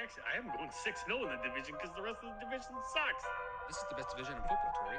Actually, I am going 6-0 in the division because the rest of the division sucks. This is the best division in football, Tori.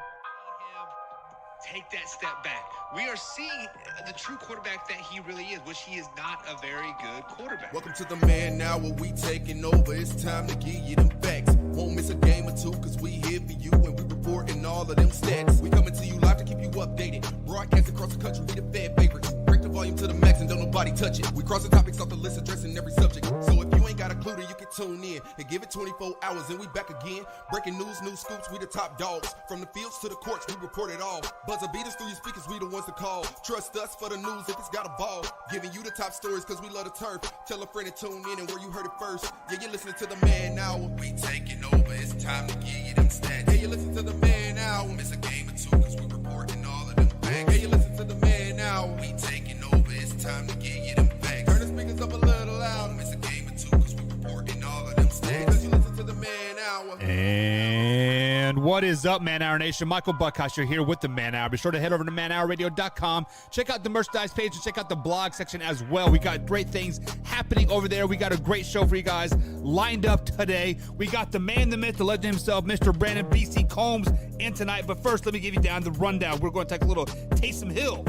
Take that step back. We are seeing the true quarterback that he really is, which he is not a very good quarterback. Welcome to the Man Now, where we taking over. It's time to give you them facts. Won't miss a game or two, cause we here for you and we reporting all of them stats. We coming to you live to keep you updated. Broadcast across the country, we the fan favorites. Break the volume to the max and don't nobody touch it. We crossing topics off the list, addressing every subject. So if you ain't got a clue, then you can tune in and give it 24 hours and we back again. Breaking news, new scoops, we the top dogs. From the fields to the courts, we report it all. Buzzer beat us through your speakers, we the ones to call. Trust us for the news if it's got a ball. Giving you the top stories cause we love the turf. Tell a friend to tune in and where you heard it first. Yeah, you're listening to the Man Now. We taking over, it's time to give you them stats. Hey, you listen to the Man Now. Miss a game or two cause we reporting all of them facts. Hey, you listen to the Man Now. We taking over, it's time to give you them facts. Turn the speakers up a little loud. Miss a game or two cause we reporting all of them stats. Cause you listen to the Man Hour. And what is up, Man Hour Nation? Michael Buckhouse here with the Man Hour. Be sure to head over to manhourradio.com. Check out the merchandise page and check out the blog section as well. We got great things happening over there. We got a great show for you guys lined up today. We got the man, the myth, the legend himself, Mr. Brandon B.C. Combs in tonight. But first, let me give you down the rundown. We're going to take a little Taysom Hill.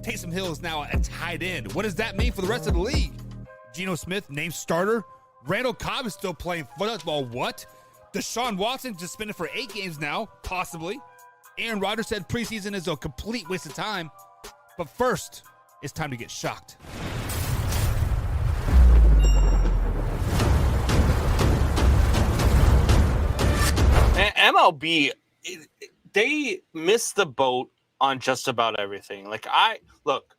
Taysom Hill is now a tight end. What does that mean for the rest of the league? Geno Smith named starter. Randall Cobb is still playing football. What? Deshaun Watson suspended for 8 games now, possibly. Aaron Rodgers said preseason is a complete waste of time. But first, it's time to get shocked. MLB, they missed the boat on just about everything. Look,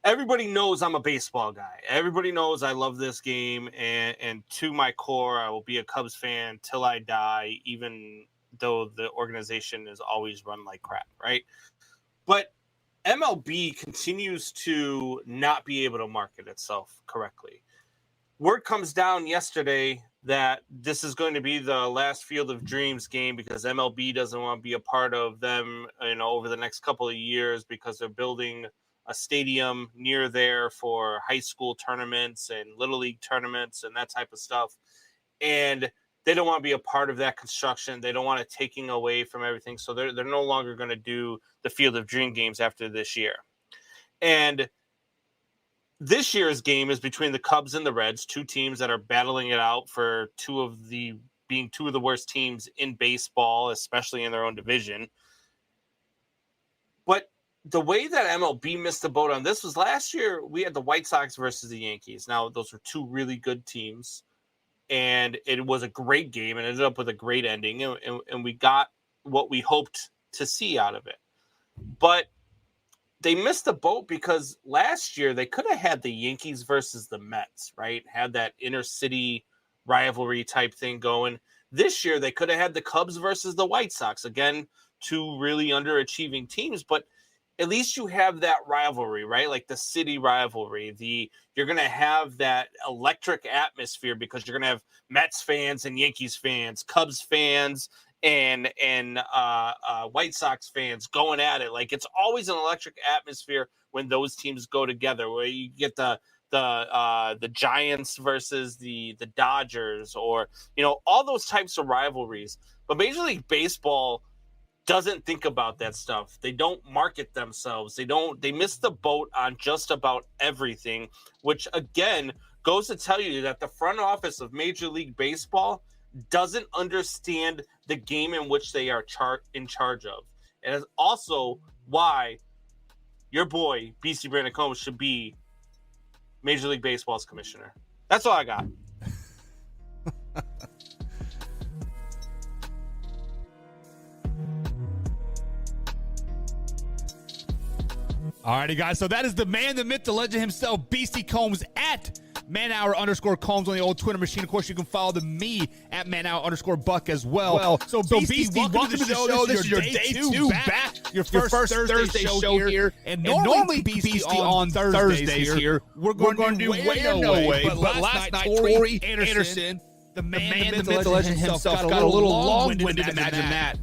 everybody knows I'm a baseball guy. Everybody knows I love this game, and to my core, I will be a Cubs fan till I die, even though the organization is always run like crap, right? But MLB continues to not be able to market itself correctly. Word comes down yesterday that this is going to be the last Field of Dreams game because MLB doesn't want to be a part of them, over the next couple of years because they're building a stadium near there for high school tournaments and little league tournaments and that type of stuff. And they don't want to be a part of that construction. They don't want it taking away from everything. So they're no longer going to do the Field of Dream games after this year. And this year's game is between the Cubs and the Reds, 2 teams that are battling it out for being two of the worst teams in baseball, especially in their own division. But the way that MLB missed the boat on this was last year we had the White Sox versus the Yankees. Now, those were 2 really good teams, and it was a great game and ended up with a great ending, and we got what we hoped to see out of it. But they missed the boat because last year they could have had the Yankees versus the Mets, right? Had that inner city rivalry type thing going. This year they could have had the Cubs versus the White Sox. Again, 2 really underachieving teams, but at least you have that rivalry, right? Like the city rivalry. You're going to have that electric atmosphere because you're going to have Mets fans and Yankees fans, Cubs fans, and White Sox fans going at it. Like it's always an electric atmosphere when those teams go together, where you get the Giants versus the Dodgers, or all those types of rivalries. But Major League Baseball doesn't think about that stuff. They don't market themselves. They miss the boat on just about everything, which again goes to tell you that the front office of Major League Baseball doesn't understand the game in which they are in charge of. And it's also why your boy, BC Brandon Combs, should be Major League Baseball's commissioner. That's all I got. Alrighty, guys. So that is the man, the myth, the legend himself, BC Combs at @manhour_Combs on the old Twitter machine. Of course, you can follow me at @manhour_Buck as well. So BC, welcome to the show. This is your day two back. Your first Thursday show here. And normally BC on Thursdays here. We're going to do Way or No Way. But last night, Tori Anderson, the man, the myth, the legend himself, got a little long-winded. Imagine that.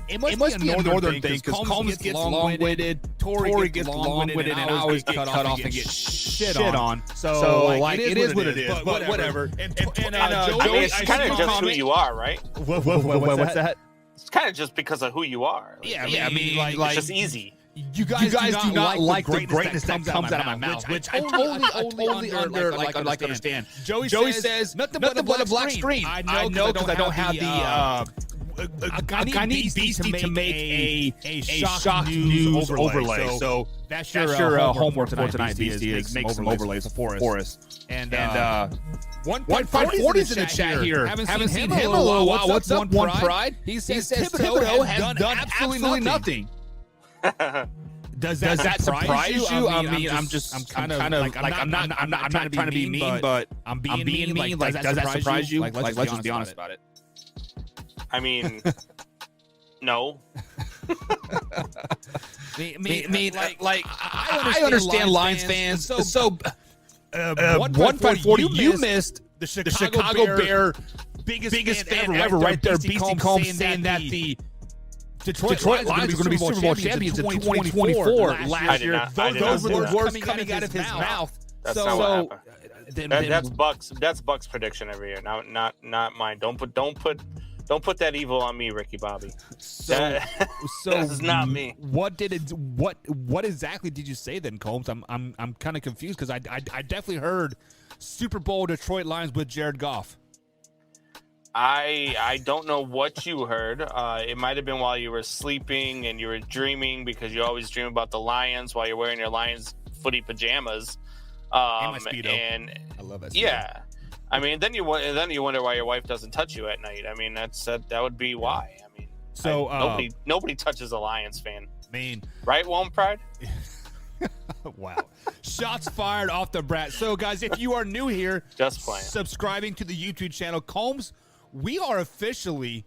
It must be a northern thing because Combs gets long-winded, Tory gets long-winded, and I always get cut off and get shit on. So like, it is what it is, but whatever. And I mean, it's kind of just who you are, right? What's that? It's kind of just because of who you are. Like, I mean, like it's just easy. You guys do not like the greatness that comes out of my mouth, which I totally understand. Joey says nothing but a black screen. I know because I don't have the. I need Beastie to make a shock news overlay. So that's your homework for tonight, Beastie, is make some overlays for us. And 1.40 is in the chat here. Haven't seen him in a little while. What's up, One Pride? He says Thibodeau has done absolutely nothing. Does that surprise you? I mean, I'm not trying to be mean, but I'm being mean. Like, does that surprise you? Like, let's just be honest about it. I mean, no. I understand Lions fans. So 1.40, you missed the Chicago Bear biggest fan ever right there. Beastie Combs saying that the Detroit Lions are going to be Super Bowl champions in 2024 last year. Those were the words coming out of his mouth. That's not what happened. That's Buck's. That's Buck's prediction every year. Not mine. Don't put that evil on me, Ricky Bobby. So this is not me. What exactly did you say then, Combs? I'm kind of confused because I definitely heard Super Bowl Detroit Lions with Jared Goff. I don't know what you heard. It might have been while you were sleeping and you were dreaming, because you always dream about the Lions while you're wearing your Lions footy pajamas. And my Speedo. And I love that. Yeah. I mean, then you wonder why your wife doesn't touch you at night. I mean, that would be why. I mean, so nobody touches a Lions fan. Right, One Pride? Wow. Shots fired off the brat. So, guys, if you are new here, just playing, subscribing to the YouTube channel, Combs, we are officially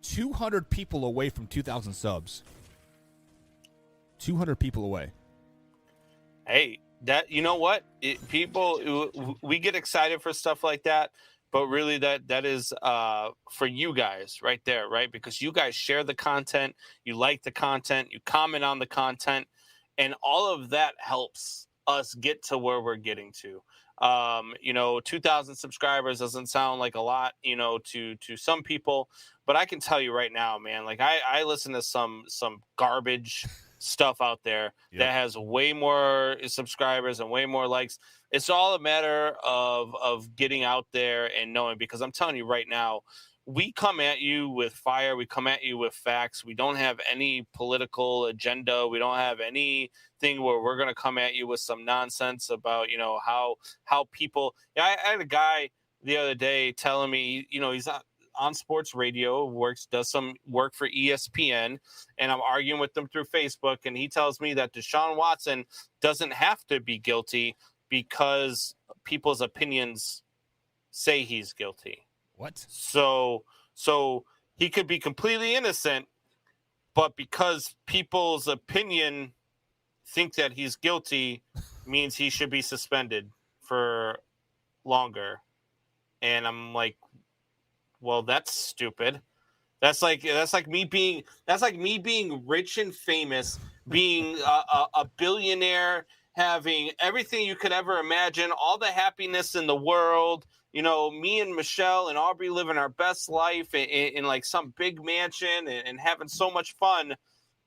200 people away from 2,000 subs. 200 people away. Hey, that, you know what? We get excited for stuff like that, but really that is for you guys right there, right? Because you guys share the content, you like the content, you comment on the content, and all of that helps us get to where we're getting to. 2,000 subscribers doesn't sound like a lot, to some people, but I can tell you right now, man, like I listen to some garbage stuff out there that has way more subscribers and way more likes. It's all a matter of getting out there and knowing, because I'm telling you right now, we come at you with fire. We come at you with facts. We don't have any political agenda. We don't have anything where we're going to come at you with some nonsense about, how people. I had a guy the other day telling me, he's on sports radio, does some work for ESPN, and I'm arguing with them through Facebook, and he tells me that Deshaun Watson doesn't have to be guilty because people's opinions say he's guilty. What? So he could be completely innocent, but because people's opinion think that he's guilty means he should be suspended for longer. And I'm like, well, that's stupid. That's like me being rich and famous, being a billionaire, having everything you could ever imagine, all the happiness in the world. Me and Michelle and Aubrey living our best life in like some big mansion and having so much fun.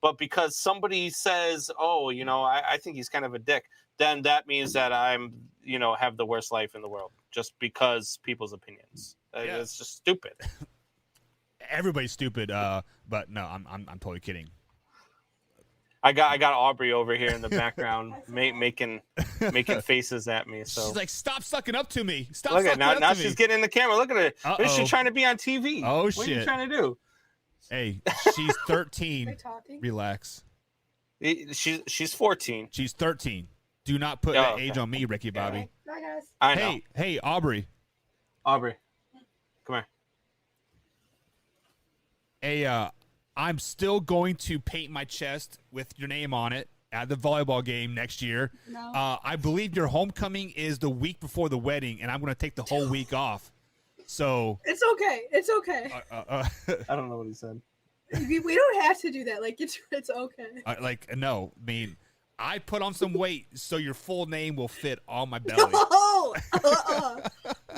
But because somebody says, oh, I think he's kind of a dick, then that means that I'm, have the worst life in the world just because people's opinions. Yeah. It's just stupid. Everybody's stupid. But no, I'm totally kidding. I got Aubrey over here in the background making faces at me. So she's like, "Stop sucking up to me! Stop!" Look at sucking now up to she's me. getting in the camera. Look at her. What is she trying to be on TV? Oh what shit! What are you trying to do? Hey, she's 13. Relax. She's 14. She's 13. Do not put that age on me, Ricky Bobby. Bye, guys. I know. Hey, Aubrey. Come here. Hey, I'm still going to paint my chest with your name on it at the volleyball game next year. No. I believe your homecoming is the week before the wedding, and I'm going to take the whole week off. So It's okay. It's okay. I don't know what he said. We don't have to do that. Like it's okay. No, I mean, I put on some weight so your full name will fit on my belly. No,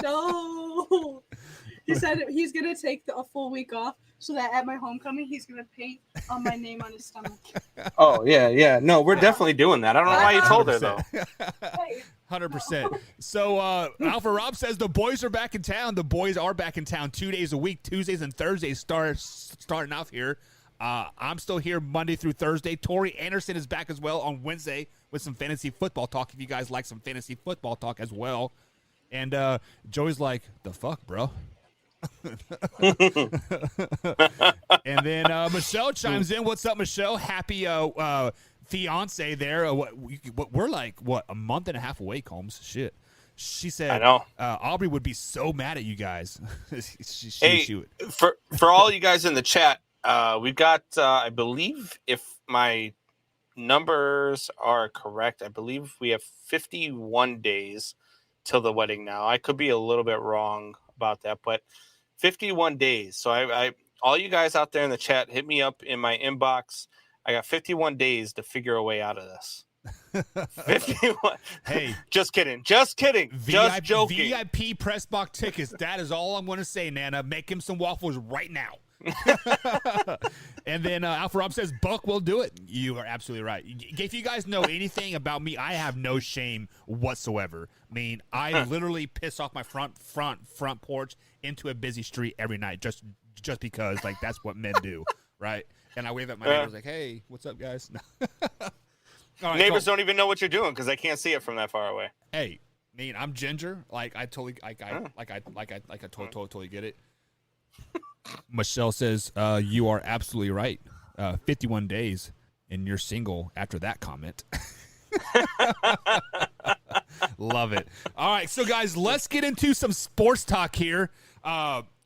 no. He said he's gonna take a full week off so that at my homecoming he's gonna paint my name on his stomach. Oh yeah. No, we're definitely doing that. I don't know why you told her though. 100%. So Alpha Rob says the boys are back in town. The boys are back in town 2 days a week. Tuesdays and Thursdays starting off here. I'm still here Monday through Thursday. Tori Anderson is back as well on Wednesday with some fantasy football talk. If you guys like some fantasy football talk as well. And Joey's like, the fuck, bro? And then Michelle chimes in. What's up, Michelle? Happy fiance there. We're like a month and a half away, Combs. Shit. She said, I know. Aubrey would be so mad at you guys. For all you guys in the chat, we've got I believe, if my numbers are correct, I believe we have 51 days till the wedding now. I could be a little bit wrong about that, but 51 days. So I all you guys out there in the chat, hit me up in my inbox. I got 51 days to figure a way out of this. 51. Hey, just kidding. Just joking. VIP press box tickets. That is all I'm going to say, Nana. Make him some waffles right now. And then Alpha Rob says Buck will do it. You are absolutely right. If you guys know anything about me, I have no shame whatsoever. I mean, I literally piss off my front porch into a busy street every night just because like that's what men do, right? And I wave at my neighbors like, "Hey, what's up, guys?" Right, neighbors don't even know what you're doing because they can't see it from that far away. Hey, I mean, I'm ginger. Like I totally get it. Michelle says, you are absolutely right. 51 days and you're single after that comment. Love it. All right, so guys, let's get into some sports talk here.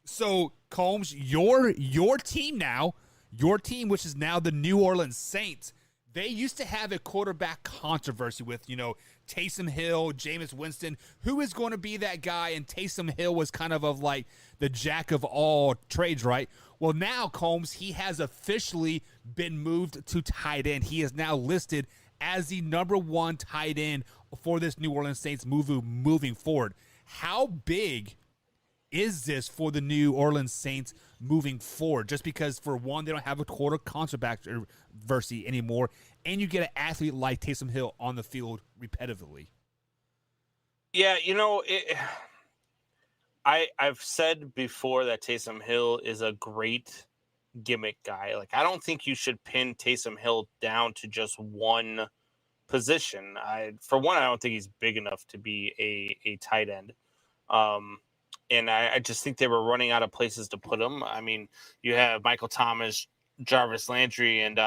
So Combs, your team now, which is now the New Orleans Saints, they used to have a quarterback controversy with, Taysom Hill, Jameis Winston. Who is going to be that guy? And Taysom Hill was kind of like the jack of all trades, right? Well, now, Combs, he has officially been moved to tight end. He is now listed as the number one tight end for this New Orleans Saints moving forward. How big is this for the New Orleans Saints moving forward? Just because, for one, they don't have a quarter controversy anymore, and you get an athlete like Taysom Hill on the field repetitively. Yeah, I've said before that Taysom Hill is a great gimmick guy. Like, I don't think you should pin Taysom Hill down to just one position. For one, I don't think he's big enough to be a tight end. And I just think they were running out of places to put him. I mean, you have Michael Thomas, Jarvis Landry, and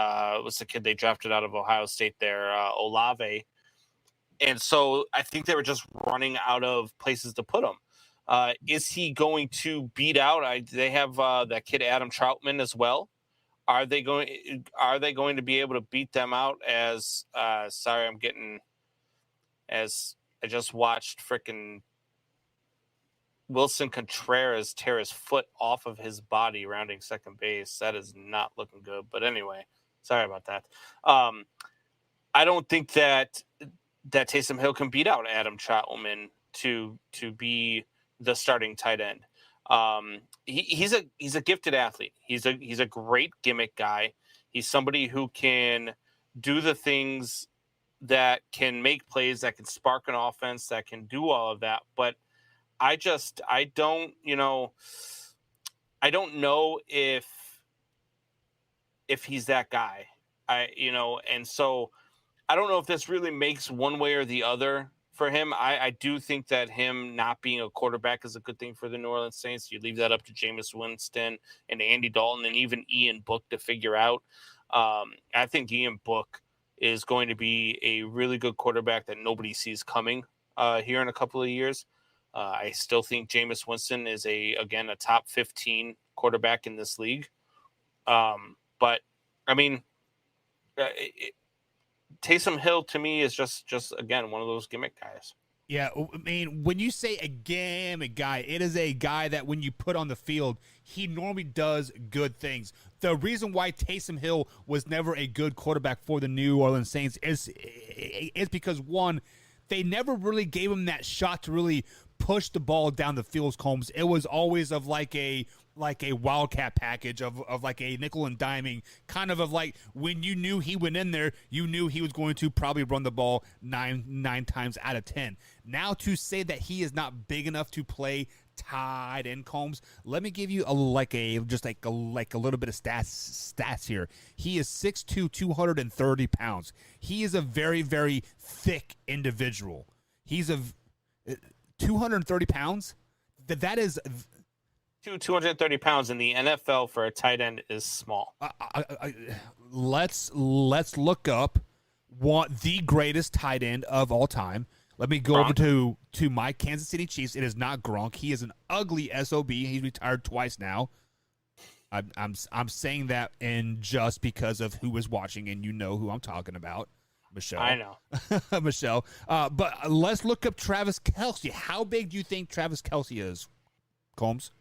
what's the kid they drafted out of Ohio State there, Olave. And so I think they were just running out of places to put him. Is he going to beat out? They have that kid Adam Troutman as well. Are they going to be able to beat them out? As I just watched frickin' Wilson Contreras tear his foot off of his body rounding second base. That is not looking good. But anyway, sorry about that. I don't think that Taysom Hill can beat out Adam Troutman to be the starting tight end. He's a gifted athlete. He's a great gimmick guy. He's somebody who can do the things that can make plays, that can spark an offense, that can do all of that. But I don't know if he's that guy. And so I don't know if this really makes one way or the other for him. I do think that him not being a quarterback is a good thing for the New Orleans Saints. You leave that up to Jameis Winston and Andy Dalton and even Ian Book to figure out. I think Ian Book is going to be a really good quarterback that nobody sees coming here in a couple of years. I still think Jameis Winston is a top 15 quarterback in this league. But I mean, Taysom Hill to me is just again one of those gimmick guys. Yeah, I mean, when you say a gamut guy, it is a guy that when you put on the field, he normally does good things. The reason why Taysom Hill was never a good quarterback for the New Orleans Saints is because, one, they never really gave him that shot to really push the ball down the field, Combs. It was always of like a wildcat package of like a nickel and diming, kind of like when you knew he went in there, you knew he was going to probably run the ball nine times out of 10. Now to say that he is not big enough to play tight end, Combs, let me give you a little bit of stats here. He is 6'2", 230 pounds. He is a very, very thick individual. He's 230 pounds. That is 230 pounds in the NFL for a tight end is small. Let's look up the greatest tight end of all time. Let me go over to my Kansas City Chiefs. It is not Gronk. He is an ugly SOB. He's retired twice now. I'm saying that in just because of who is watching, and you know who I'm talking about. Michelle. I know. Michelle. But let's look up Travis Kelce. How big do you think Travis Kelce is, Combs?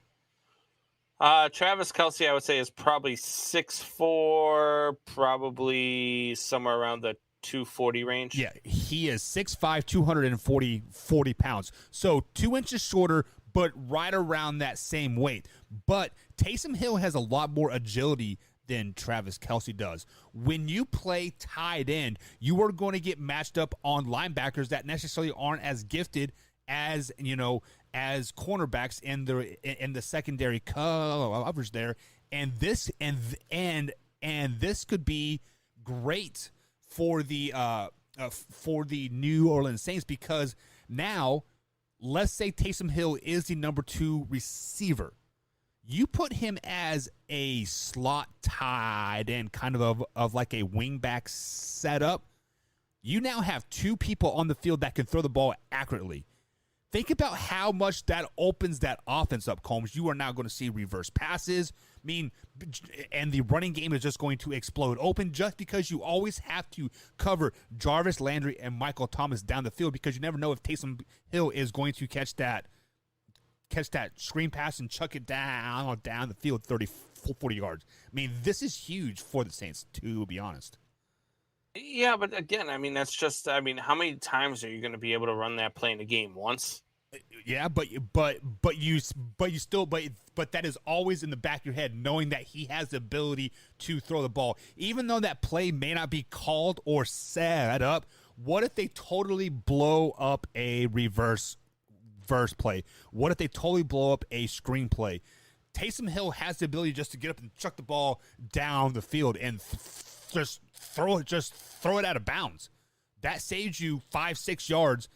Travis Kelce, I would say, is probably 6'4", probably somewhere around the 240 range. Yeah, he is 6'5", 240 pounds. So 2 inches shorter, but right around that same weight. But Taysom Hill has a lot more agility than Travis Kelce does. When you play tight end, you are going to get matched up on linebackers that necessarily aren't as gifted as, as cornerbacks in the secondary coverage there. And this could be great for the New Orleans Saints, because now let's say Taysom Hill is the number 2 receiver. You put him as a slot tight end, kind of like a wingback setup. You now have 2 people on the field that can throw the ball accurately. Think about how much that opens that offense up, Combs. You are now going to see reverse passes. And the running game is just going to explode open, just because you always have to cover Jarvis Landry and Michael Thomas down the field, because you never know if Taysom Hill is going to catch that screen pass and chuck it down the field 30, 40 yards. This is huge for the Saints, to be honest. Yeah, but again, that's just, how many times are you going to be able to run that play in a game? Once? Yeah, but that is always in the back of your head, knowing that he has the ability to throw the ball. Even though that play may not be called or set up, what if they totally blow up a reverse play? What if they totally blow up a screen play? Taysom Hill has the ability just to get up and chuck the ball down the field and just throw it out of bounds. That saves you 5-6 yards,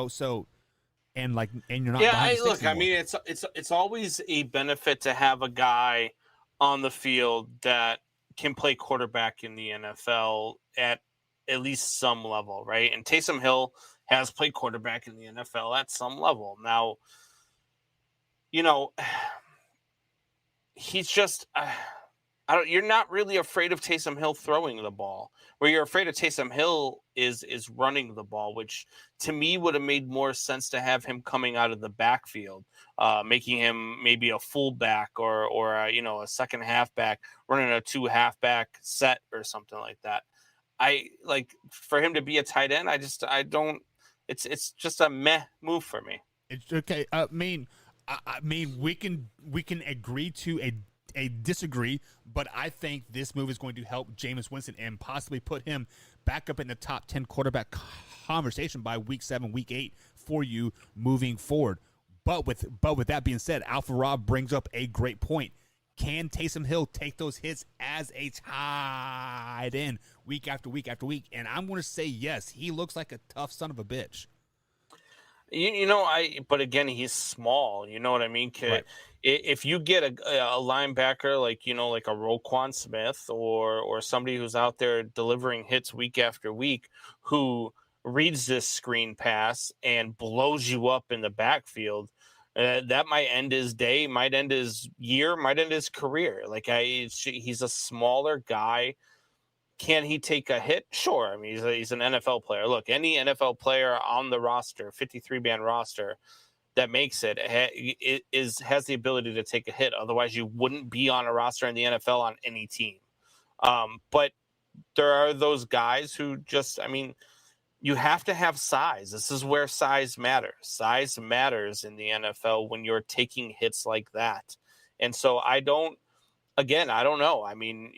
so and you're not. Yeah, it's always a benefit to have a guy on the field that can play quarterback in the NFL at least some level, right? And Taysom Hill has played quarterback in the NFL at some level. Now, he's just you're not really afraid of Taysom Hill throwing the ball. Where you're afraid of Taysom Hill is running the ball, which to me would have made more sense to have him coming out of the backfield, making him maybe a fullback or a second halfback, running a 2 halfback set or something like that. I like for him to be a tight end. I don't. It's just a meh move for me. It's okay. We can agree to a disagree, but I think this move is going to help Jameis Winston and possibly put him back up in the top 10 quarterback conversation by week 7, week 8 for you moving forward. But with that being said, Alpha Rob brings up a great point. Can Taysom Hill take those hits as a tight end week after week after week? And I'm going to say yes. He looks like a tough son of a bitch. But again, he's small. You know what I mean? Right. If you get a linebacker like a Roquan Smith or somebody who's out there delivering hits week after week, who reads this screen pass and blows you up in the backfield, that might end his day, might end his year, might end his career. He's a smaller guy can he take a hit? Sure. I mean, he's an NFL player. Look, any NFL player on the roster, 53-man roster, that makes it has the ability to take a hit. Otherwise, you wouldn't be on a roster in the NFL on any team. But there are those guys who just, I mean, you have to have size. This is where size matters. Size matters in the NFL when you're taking hits like that. And so I don't know. I mean,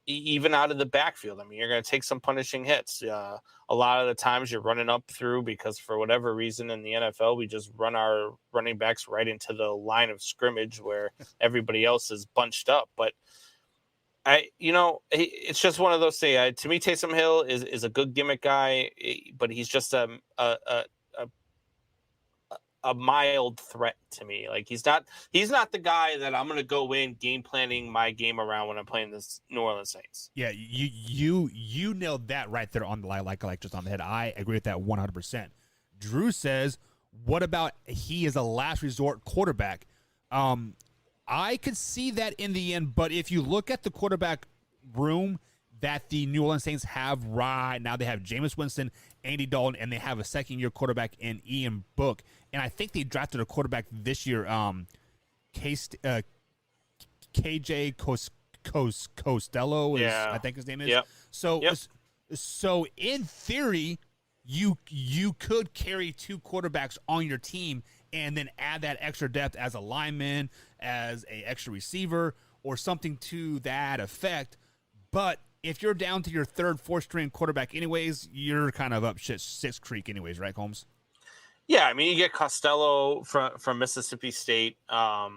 even out of the backfield, I mean, you're going to take some punishing hits. A lot of the times you're running up through because for whatever reason in the NFL, we just run our running backs right into the line of scrimmage where everybody else is bunched up. But it's just one of those things. To me, Taysom Hill is a good gimmick guy, but he's just a mild threat to me. Like he's not the guy that I'm going to go in game planning my game around when I'm playing this New Orleans Saints. Yeah, you nailed that right there on the like just on the head. I agree with that 100%. Drew says, "What about he is a last resort quarterback?" I could see that in the end, but if you look at the quarterback room that the New Orleans Saints have right now, they have Jameis Winston, Andy Dalton, and they have a second-year quarterback in Ian Book. And I think they drafted a quarterback this year, KJ Costello, I think his name is. Yep. So in theory, you could carry two quarterbacks on your team and then add that extra depth as a lineman, as an extra receiver, or something to that effect. But if you're down to your third, fourth string quarterback anyways, you're kind of up six creek anyways, right, Holmes? Yeah, I mean, you get Costello from Mississippi State, a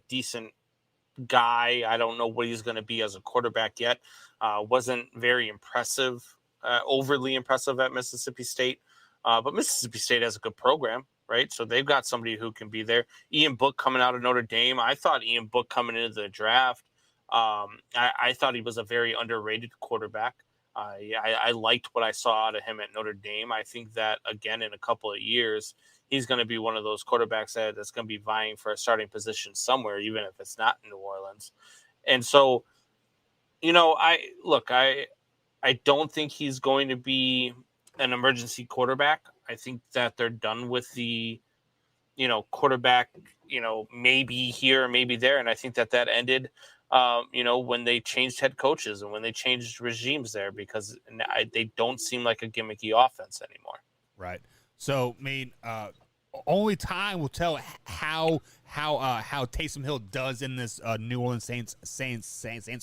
decent guy. I don't know what he's going to be as a quarterback yet. Wasn't very impressive, overly impressive at Mississippi State. But Mississippi State has a good program, right? So they've got somebody who can be there. Ian Book coming out of Notre Dame. I thought Ian Book coming into the draft, I thought he was a very underrated quarterback. I liked what I saw out of him at Notre Dame. I think that, again, in a couple of years, he's going to be one of those quarterbacks that's going to be vying for a starting position somewhere, even if it's not in New Orleans. And so, I don't think he's going to be an emergency quarterback. I think that they're done with the, quarterback, maybe here, maybe there. And I think that ended, when they changed head coaches and when they changed regimes there, because they don't seem like a gimmicky offense anymore. Right. So, I mean, only time will tell how Taysom Hill does in this New Orleans Saints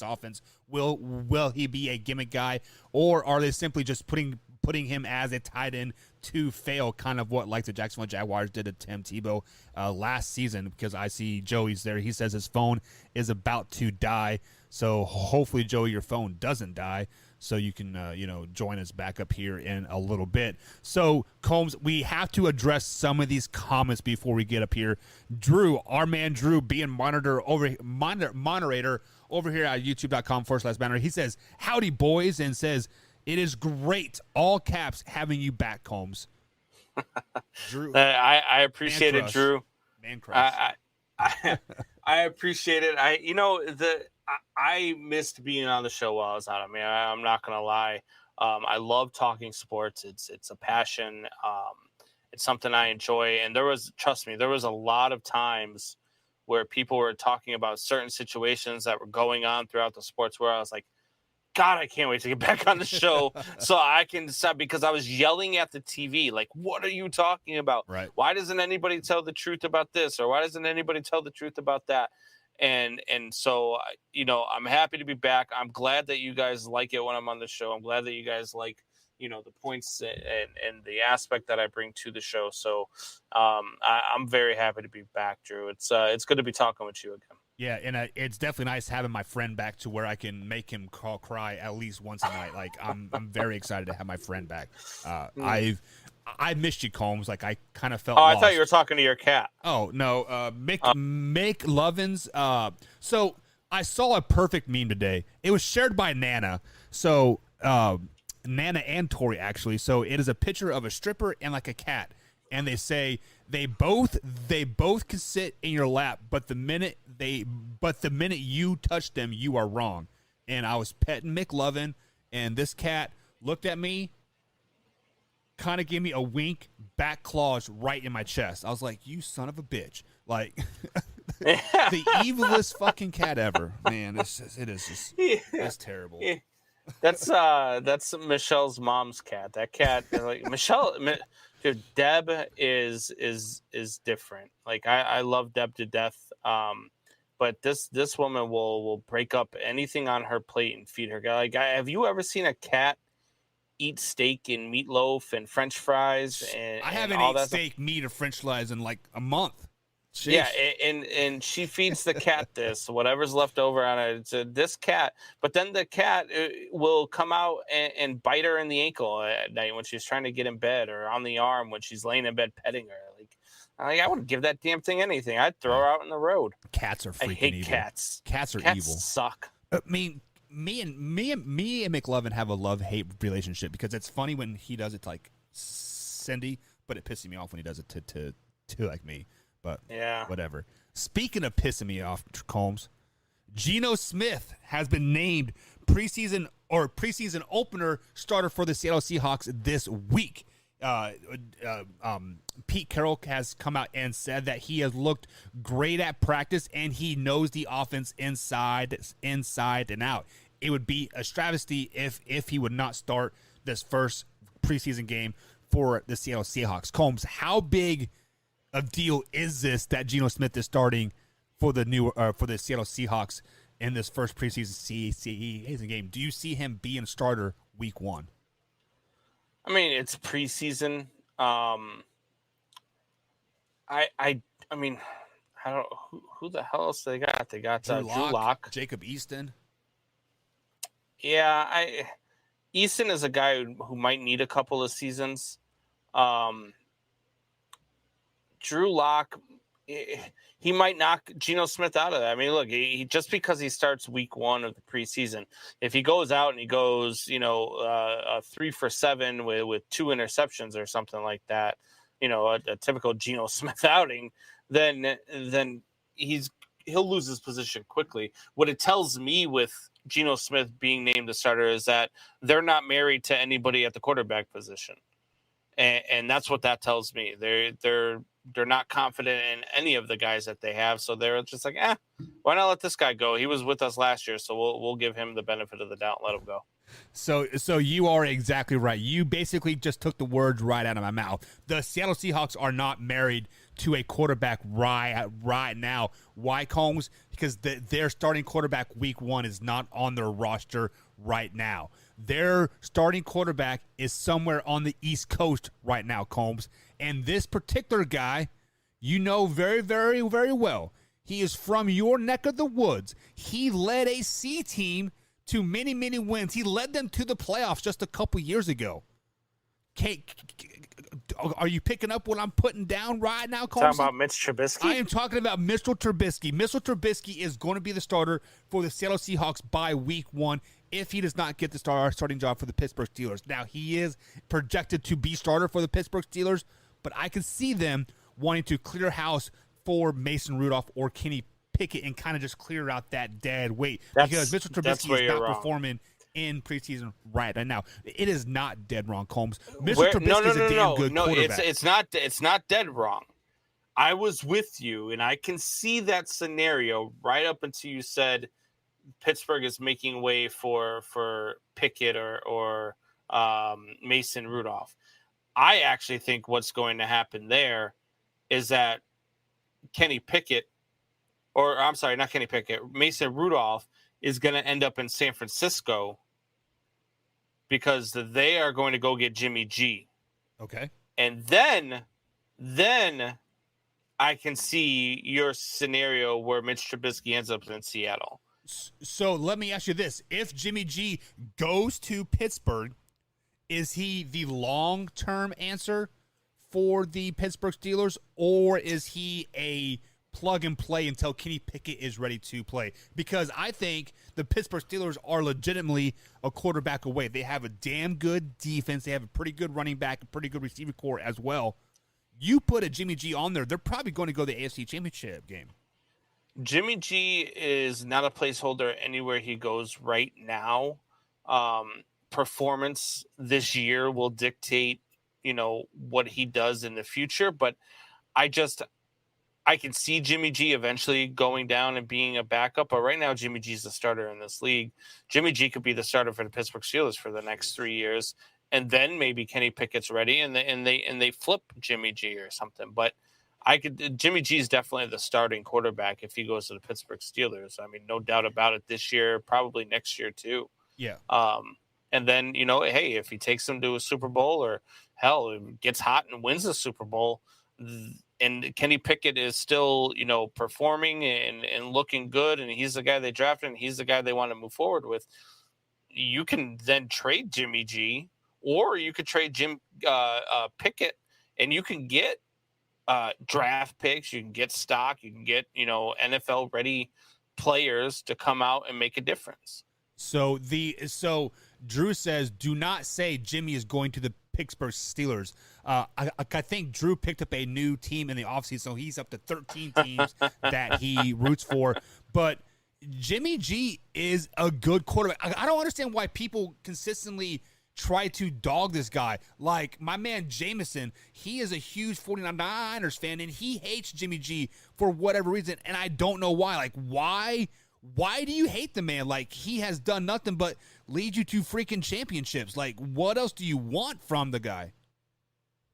offense. Will he be a gimmick guy, or are they simply just putting him as a tight end to fail, kind of what like the Jacksonville Jaguars did to Tim Tebow last season? Because I see Joey's there. He says his phone is about to die. So hopefully, Joey, your phone doesn't die, so you can join us back up here in a little bit. So, Combs, we have to address some of these comments before we get up here. Drew, our man Drew, being moderator over here at youtube.com/banner, he says, "Howdy, boys," and says, "It is great, all caps, having you back, Combs." Drew, I appreciate it, Drew. Man crush. I appreciate it. I missed being on the show while I was out. I mean, I'm not gonna lie. I love talking sports. It's a passion. It's something I enjoy. And trust me, there was a lot of times where people were talking about certain situations that were going on throughout the sports world. I was like, God, I can't wait to get back on the show so I can stop, because I was yelling at the TV, like, what are you talking about? Right. Why doesn't anybody tell the truth about this? Or why doesn't anybody tell the truth about that? And so, I'm happy to be back. I'm glad that you guys like it when I'm on the show. I'm glad that you guys like, the points and the aspect that I bring to the show. So I'm very happy to be back, Drew. It's good to be talking with you again. Yeah, and it's definitely nice having my friend back to where I can make him cry at least once a night. Like I'm very excited to have my friend back. I missed you, Combs. Like I kind of felt. Oh, lost. I thought you were talking to your cat. Oh no, Mick Lovins. So I saw a perfect meme today. It was shared by Nana. So Nana and Tori actually. So it is a picture of a stripper and like a cat, and they say they both can sit in your lap, but the minute you touch them, you are wrong. and I was petting McLovin, and this cat looked at me, kind of gave me a wink, back claws right in my chest. I was like, you son of a bitch. Like, the evilest fucking cat ever. Man, it's terrible. Yeah. That's Michelle's mom's cat. That cat, like dude, Deb is different. Like I love Deb to death. But this woman will break up anything on her plate and feed her. Like, have you ever seen a cat eat steak and meatloaf and French fries? And I haven't all ate that steak, meat, or French fries in like a month. Sheesh. Yeah, and she feeds the cat this, whatever's left over on it. It's this cat, but then the cat will come out and bite her in the ankle at night when she's trying to get in bed, or on the arm when she's laying in bed petting her. Like I wouldn't give that damn thing anything. I'd throw her out in the road. Cats are freaking I hate evil. cats. Cats are cats evil. Suck. I mean, me and McLovin have a love-hate relationship because it's funny when he does it to like Cindy, but it pisses me off when he does it to like me. But yeah, whatever. Speaking of pissing me off, Combs, Geno Smith has been named preseason opener starter for the Seattle Seahawks this week. Pete Carroll has come out and said that he has looked great at practice and he knows the offense inside and out. It would be a travesty if he would not start this first preseason game for the Seattle Seahawks. Combs, how big a deal is this that Geno Smith is starting for the Seattle Seahawks in this first preseason game? Do you see him being a starter week 1? I mean, it's preseason. I mean, I don't know who the hell else they got. They got Drew Lock, Jacob Easton. Yeah, Easton is a guy who might need a couple of seasons. Drew Lock, he might knock Geno Smith out of that. I mean, look, he just because he starts week 1 of the preseason, if he goes out and he goes, 3 for 7 with 2 interceptions or something like that, a typical Geno Smith outing, then he'll lose his position quickly. What it tells me with Geno Smith being named the starter is that they're not married to anybody at the quarterback position. And that's what that tells me. They're not confident in any of the guys that they have, so they're just like, why not let this guy go? He was with us last year, so we'll give him the benefit of the doubt and let him go. So you are exactly right. You basically just took the words right out of my mouth. The Seattle Seahawks are not married to a quarterback right now. Why, Combs? Because their starting quarterback week 1 is not on their roster right now. Their starting quarterback is somewhere on the East Coast right now, Combs. And this particular guy, very, very, very well. He is from your neck of the woods. He led a C team to many, many wins. He led them to the playoffs just a couple years ago. Are you picking up what I'm putting down right now, Combs? Talking about Mitch Trubisky? I am talking about Mr. Trubisky. Mr. Trubisky is going to be the starter for the Seattle Seahawks by week 1 if he does not get the starting job for the Pittsburgh Steelers. Now, he is projected to be starter for the Pittsburgh Steelers, but I can see them wanting to clear house for Mason Rudolph or Kenny Pickett and kind of just clear out that dead weight because Mr. Trubisky is not performing in preseason right now. It is not dead wrong, Combs. Mr. Trubisky is a damn good quarterback. It's not dead wrong. I was with you, and I can see that scenario right up until you said Pittsburgh is making way for Pickett or Mason Rudolph. I actually think what's going to happen there is that Mason Rudolph is going to end up in San Francisco because they are going to go get Jimmy G. Okay. And then I can see your scenario where Mitch Trubisky ends up in Seattle. So let me ask you this. If Jimmy G goes to Pittsburgh, is he the long-term answer for the Pittsburgh Steelers, or is he a plug-and-play until Kenny Pickett is ready to play? Because I think the Pittsburgh Steelers are legitimately a quarterback away. They have a damn good defense. They have a pretty good running back, a pretty good receiver core as well. You put a Jimmy G on there, they're probably going to go to the AFC Championship game. Jimmy G is not a placeholder anywhere he goes right now. Performance this year will dictate, what he does in the future. But I can see Jimmy G eventually going down and being a backup. But right now, Jimmy G's the starter in this league. Jimmy G could be the starter for the Pittsburgh Steelers for the next 3 years, and then maybe Kenny Pickett's ready, and they flip Jimmy G or something. But Jimmy G is definitely the starting quarterback if he goes to the Pittsburgh Steelers. I mean, no doubt about it. This year, probably next year too. Yeah. And then hey, if he takes them to a Super Bowl, or hell, gets hot and wins the Super Bowl, and Kenny Pickett is still, performing and looking good, and he's the guy they drafted, and he's the guy they want to move forward with, you can then trade Jimmy G, or you could trade Pickett, and you can get draft picks, you can get stock, you can get, NFL ready players to come out and make a difference. So Drew says, do not say Jimmy is going to the Pittsburgh Steelers. I think Drew picked up a new team in the offseason, so he's up to 13 teams that he roots for. But Jimmy G is a good quarterback. I don't understand why people consistently try to dog this guy. Like my man Jameson, he is a huge 49ers fan, and he hates Jimmy G for whatever reason, and I don't know why. Like, why do you hate the man? Like, he has done nothing but lead you to freaking championships. Like, what else do you want from the guy?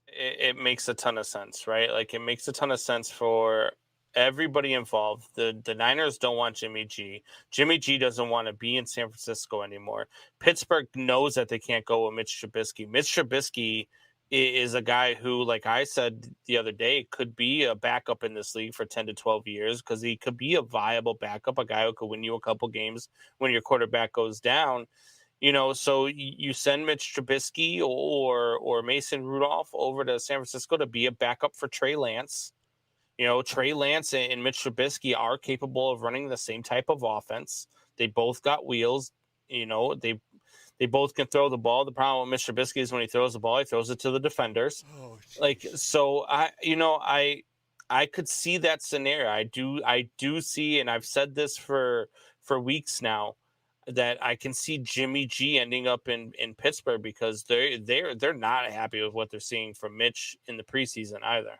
It makes a ton of sense, right? Like, it makes a ton of sense for everybody involved. The Niners don't want Jimmy G. Jimmy G doesn't want to be in San Francisco anymore. Pittsburgh knows that they can't go with Mitch Trubisky. Mitch Trubisky is a guy who, like I said the other day, could be a backup in this league for 10 to 12 years, because he could be a viable backup, a guy who could win you a couple games when your quarterback goes down. So you send Mitch Trubisky or Mason Rudolph over to San Francisco to be a backup for Trey Lance. Trey Lance and Mitch Trubisky are capable of running the same type of offense. They both got wheels. They both can throw the ball. The problem with Mr. Trubisky is when he throws the ball, he throws it to the defenders. So I could see that scenario. I do see, and I've said this for weeks now, that I can see Jimmy G ending up in Pittsburgh, because they're not happy with what they're seeing from Mitch in the preseason either.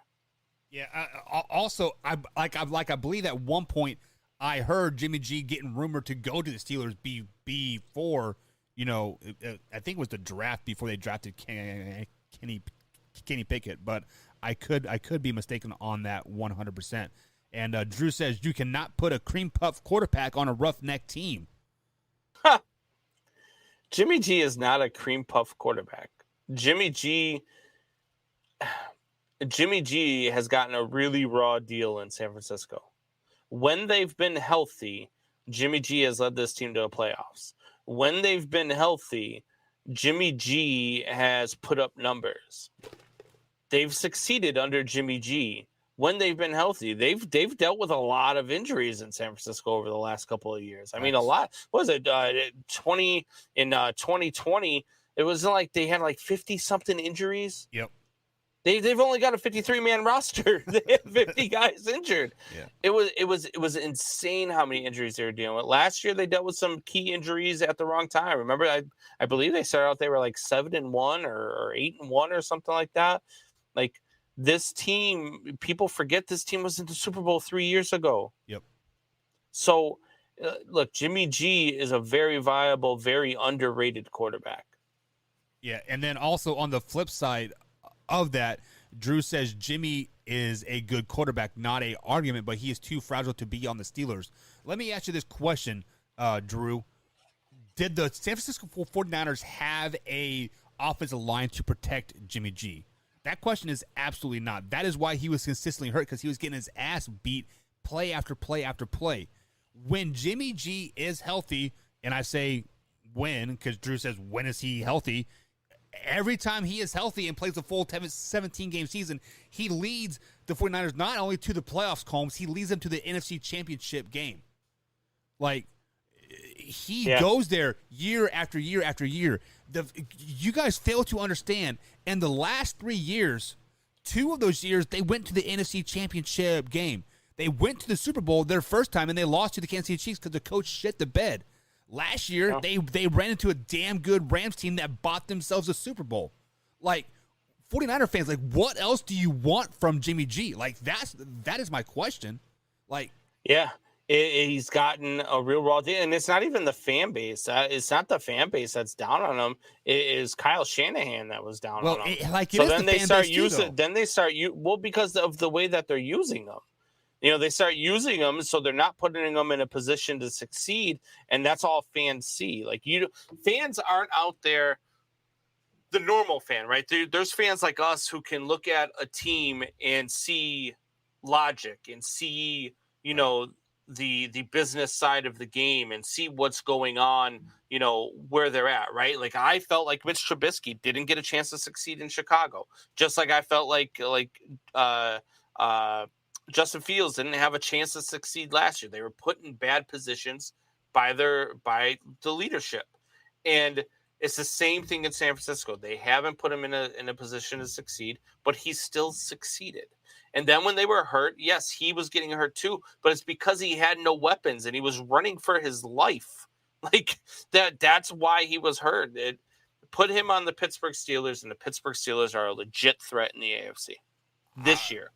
Yeah. Also, I believe at one point I heard Jimmy G getting rumored to go to the Steelers before. I think it was the draft before they drafted Kenny Pickett, but I could be mistaken on that 100%. And Drew says you cannot put a cream puff quarterback on a roughneck team. Jimmy G is not a cream puff quarterback. Jimmy G has gotten a really raw deal in San Francisco. When they've been healthy, Jimmy G has led this team to the playoffs. When they've been healthy, Jimmy G has put up numbers. They've succeeded under Jimmy G. When they've been healthy, they've dealt with a lot of injuries in San Francisco over the last couple of years. I mean, a lot. What was it? 2020, it was like they had like 50-something injuries. Yep. They've only got a 53-man roster. They have 50 guys injured. Yeah. It was insane how many injuries they were dealing with. Last year they dealt with some key injuries at the wrong time. Remember, I believe they started out, they were like 7-1 or 8-1 or something like that. Like, this team, people forget this team was in the Super Bowl 3 years ago. Yep. So, look, Jimmy G is a very viable, very underrated quarterback. Yeah, and then also on the flip side of that, Drew says Jimmy is a good quarterback, not a argument, but he is too fragile to be on the Steelers. Let me ask you this question, Drew. Did the San Francisco 49ers have a offensive line to protect Jimmy G? That question is absolutely not. That is why he was consistently hurt, because he was getting his ass beat play after play after play. When Jimmy G is healthy, and I say when, because Drew says when is he healthy, every time he is healthy and plays a full 17-game season, he leads the 49ers not only to the playoffs, Combs, he leads them to the NFC Championship game. Like, he goes there year after year after year. You guys fail to understand, in the last 3 years, 2 of those years, they went to the NFC Championship game. They went to the Super Bowl their first time, and they lost to the Kansas City Chiefs because the coach shit the bed. Last year, they ran into a damn good Rams team that bought themselves a Super Bowl. Like, 49er fans, like, what else do you want from Jimmy G? Like, that is my question. Like, yeah. He's gotten a real raw deal, and it's not even the fan base. It's not the fan base that's down on him. It is Kyle Shanahan that was down on him. So then they start using. Then they start because of the way that they're using them. They start using them, so they're not putting them in a position to succeed, and that's all fans see. Like fans aren't out there. The normal fan, right? There's fans like us who can look at a team and see logic and see, the business side of the game and see what's going on, where they're at, right? Like I felt like Mitch Trubisky didn't get a chance to succeed in Chicago, just like I felt like Justin Fields didn't have a chance to succeed last year. They were put in bad positions by the leadership, and it's the same thing in San Francisco. They haven't put him in a position to succeed, but he still succeeded. And then when they were hurt, yes, he was getting hurt too, but it's because he had no weapons and he was running for his life. Like that's why he was hurt. It put him on the Pittsburgh Steelers, and the Pittsburgh Steelers are a legit threat in the AFC this year.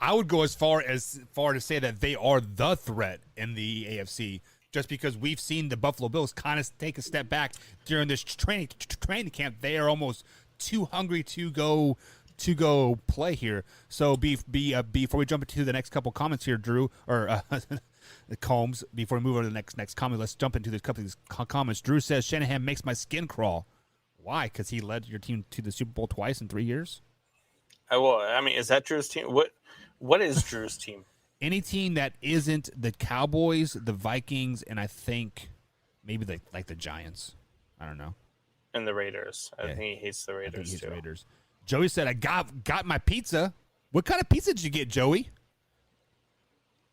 I would go as far to say that they are the threat in the AFC, just because we've seen the Buffalo Bills kind of take a step back during this training camp. They are almost too hungry to go play here. So before we jump into the next couple comments here, Drew, or Combs, before we move on to the next comment, let's jump into this couple of these comments. Drew says, Shanahan makes my skin crawl. Why? Because he led your team to the Super Bowl twice in 3 years? Is that Drew's team? What is Drew's team? Any team that isn't the Cowboys, the Vikings, and I think maybe the Giants. I don't know. And the Raiders. I think he hates the Raiders, I think he hates too. the Raiders. Joey said, I got my pizza. What kind of pizza did you get, Joey?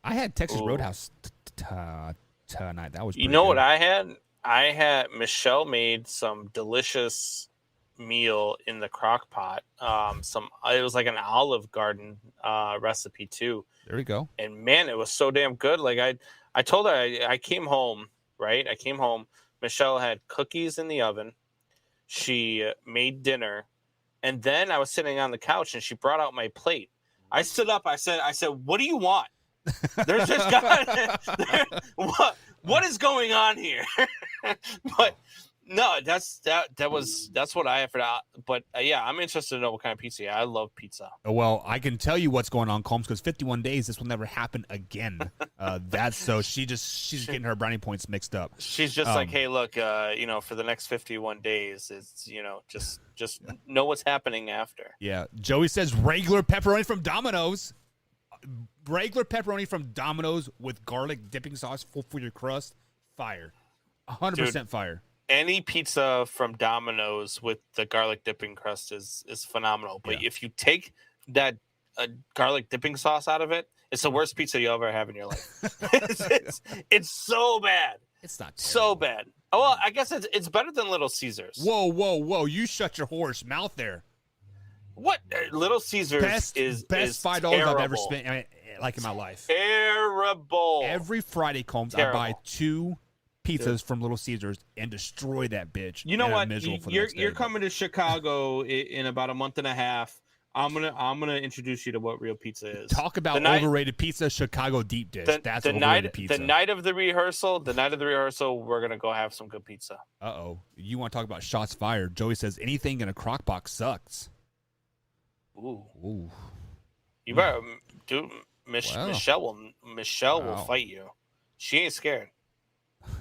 I had Texas Roadhouse tonight. That was pretty good. What I had? I had Michelle made some delicious meal in the crock pot. It was like an Olive Garden recipe too. There we go. And man, it was so damn good. Like I told her I came home, right? I came home. Michelle had cookies in the oven. She made dinner. And then I was sitting on the couch and she brought out my plate. I stood up. I said, what do you want? There's just what is going on here? But no, that's what I have for that. But yeah, I'm interested to know what kind of pizza. I love pizza. Well, I can tell you what's going on, Combs, because 51 days, this will never happen again. She's getting her brownie points mixed up. She's just like, hey, look, for the next 51 days, it's just know what's happening after. Yeah, Joey says regular pepperoni from Domino's. Regular pepperoni from Domino's with garlic dipping sauce for your crust, fire, 100% fire. Any pizza from Domino's with the garlic dipping crust is phenomenal. But if you take that garlic dipping sauce out of it, it's the worst pizza you'll ever have in your life. it's so bad. It's not terrible. So bad. Oh, well, I guess it's better than Little Caesars. Whoa! You shut your horse mouth there. What? Little Caesars is $5 terrible. I've ever spent in my life. Terrible. Every Friday, Combs, I buy 2 pizzas from Little Caesars and destroy that bitch. You know what? You're coming to Chicago in about a month and a half. I'm gonna introduce you to what real pizza is. Talk about overrated pizza, Chicago deep dish. That's overrated pizza. The night of the rehearsal, we're gonna go have some good pizza. You want to talk about shots fired? Joey says anything in a crock box sucks. Ooh. You better, dude. Michelle will fight you. She ain't scared.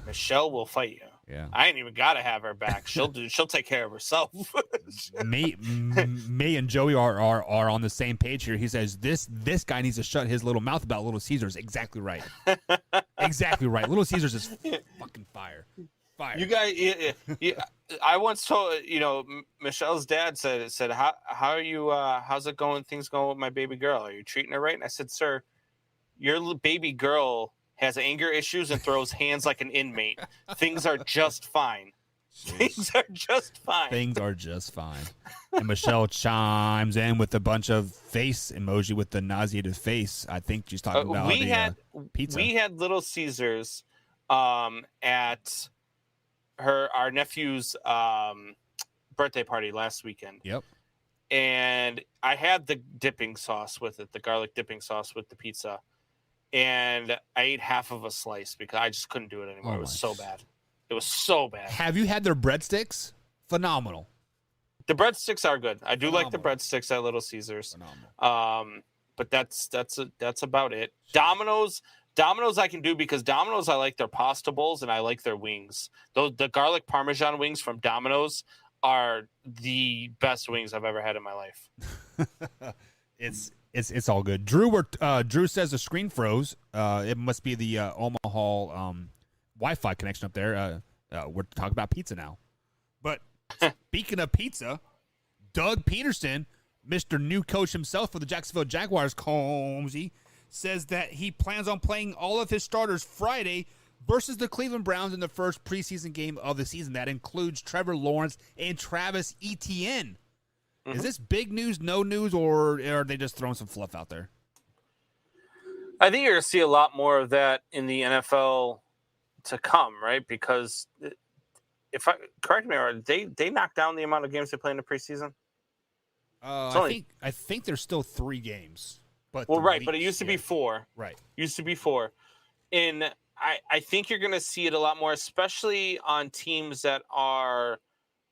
Michelle will fight you. Yeah. I ain't even gotta have her back. She'll take care of herself. me and Joey are on the same page here. He says this guy needs to shut his little mouth about Little Caesars. Exactly right. Exactly right. Little Caesars is fucking fire. Fire. You guys, I once told Michelle's dad said how are you? How's it going? Things going with my baby girl? Are you treating her right? And I said, sir, your baby girl has anger issues and throws hands like an inmate. Things are just fine. Things are just fine. Things are just fine. And Michelle chimes in with a bunch of face emoji with the nauseated face. I think she's talking about pizza. We had Little Caesars at our nephew's birthday party last weekend. Yep. And I had the dipping sauce with it, the garlic dipping sauce with the pizza. And I ate half of a slice because I just couldn't do it anymore. It was so bad. It was so bad. Have you had their breadsticks? Phenomenal. The breadsticks are good. I do like the breadsticks at Little Caesars. Phenomenal. But that's about it. Domino's I can do because Domino's, I like their pasta bowls and I like their wings. The garlic Parmesan wings from Domino's are the best wings I've ever had in my life. It's all good. Drew says the screen froze. It must be the Omaha Wi-Fi connection up there. We're talking about pizza now. But speaking of pizza, Doug Peterson, Mr. New Coach himself for the Jacksonville Jaguars, Combsy, says that he plans on playing all of his starters Friday versus the Cleveland Browns in the first preseason game of the season. That includes Trevor Lawrence and Travis Etienne. Mm-hmm. Is this big news, no news, or are they just throwing some fluff out there? I think you're going to see a lot more of that in the NFL to come, right? Because correct me, they knocked down the amount of games they play in the preseason. I think there's still 3 games. But but it used to be 4. Right. Used to be 4. And I think you're going to see it a lot more, especially on teams that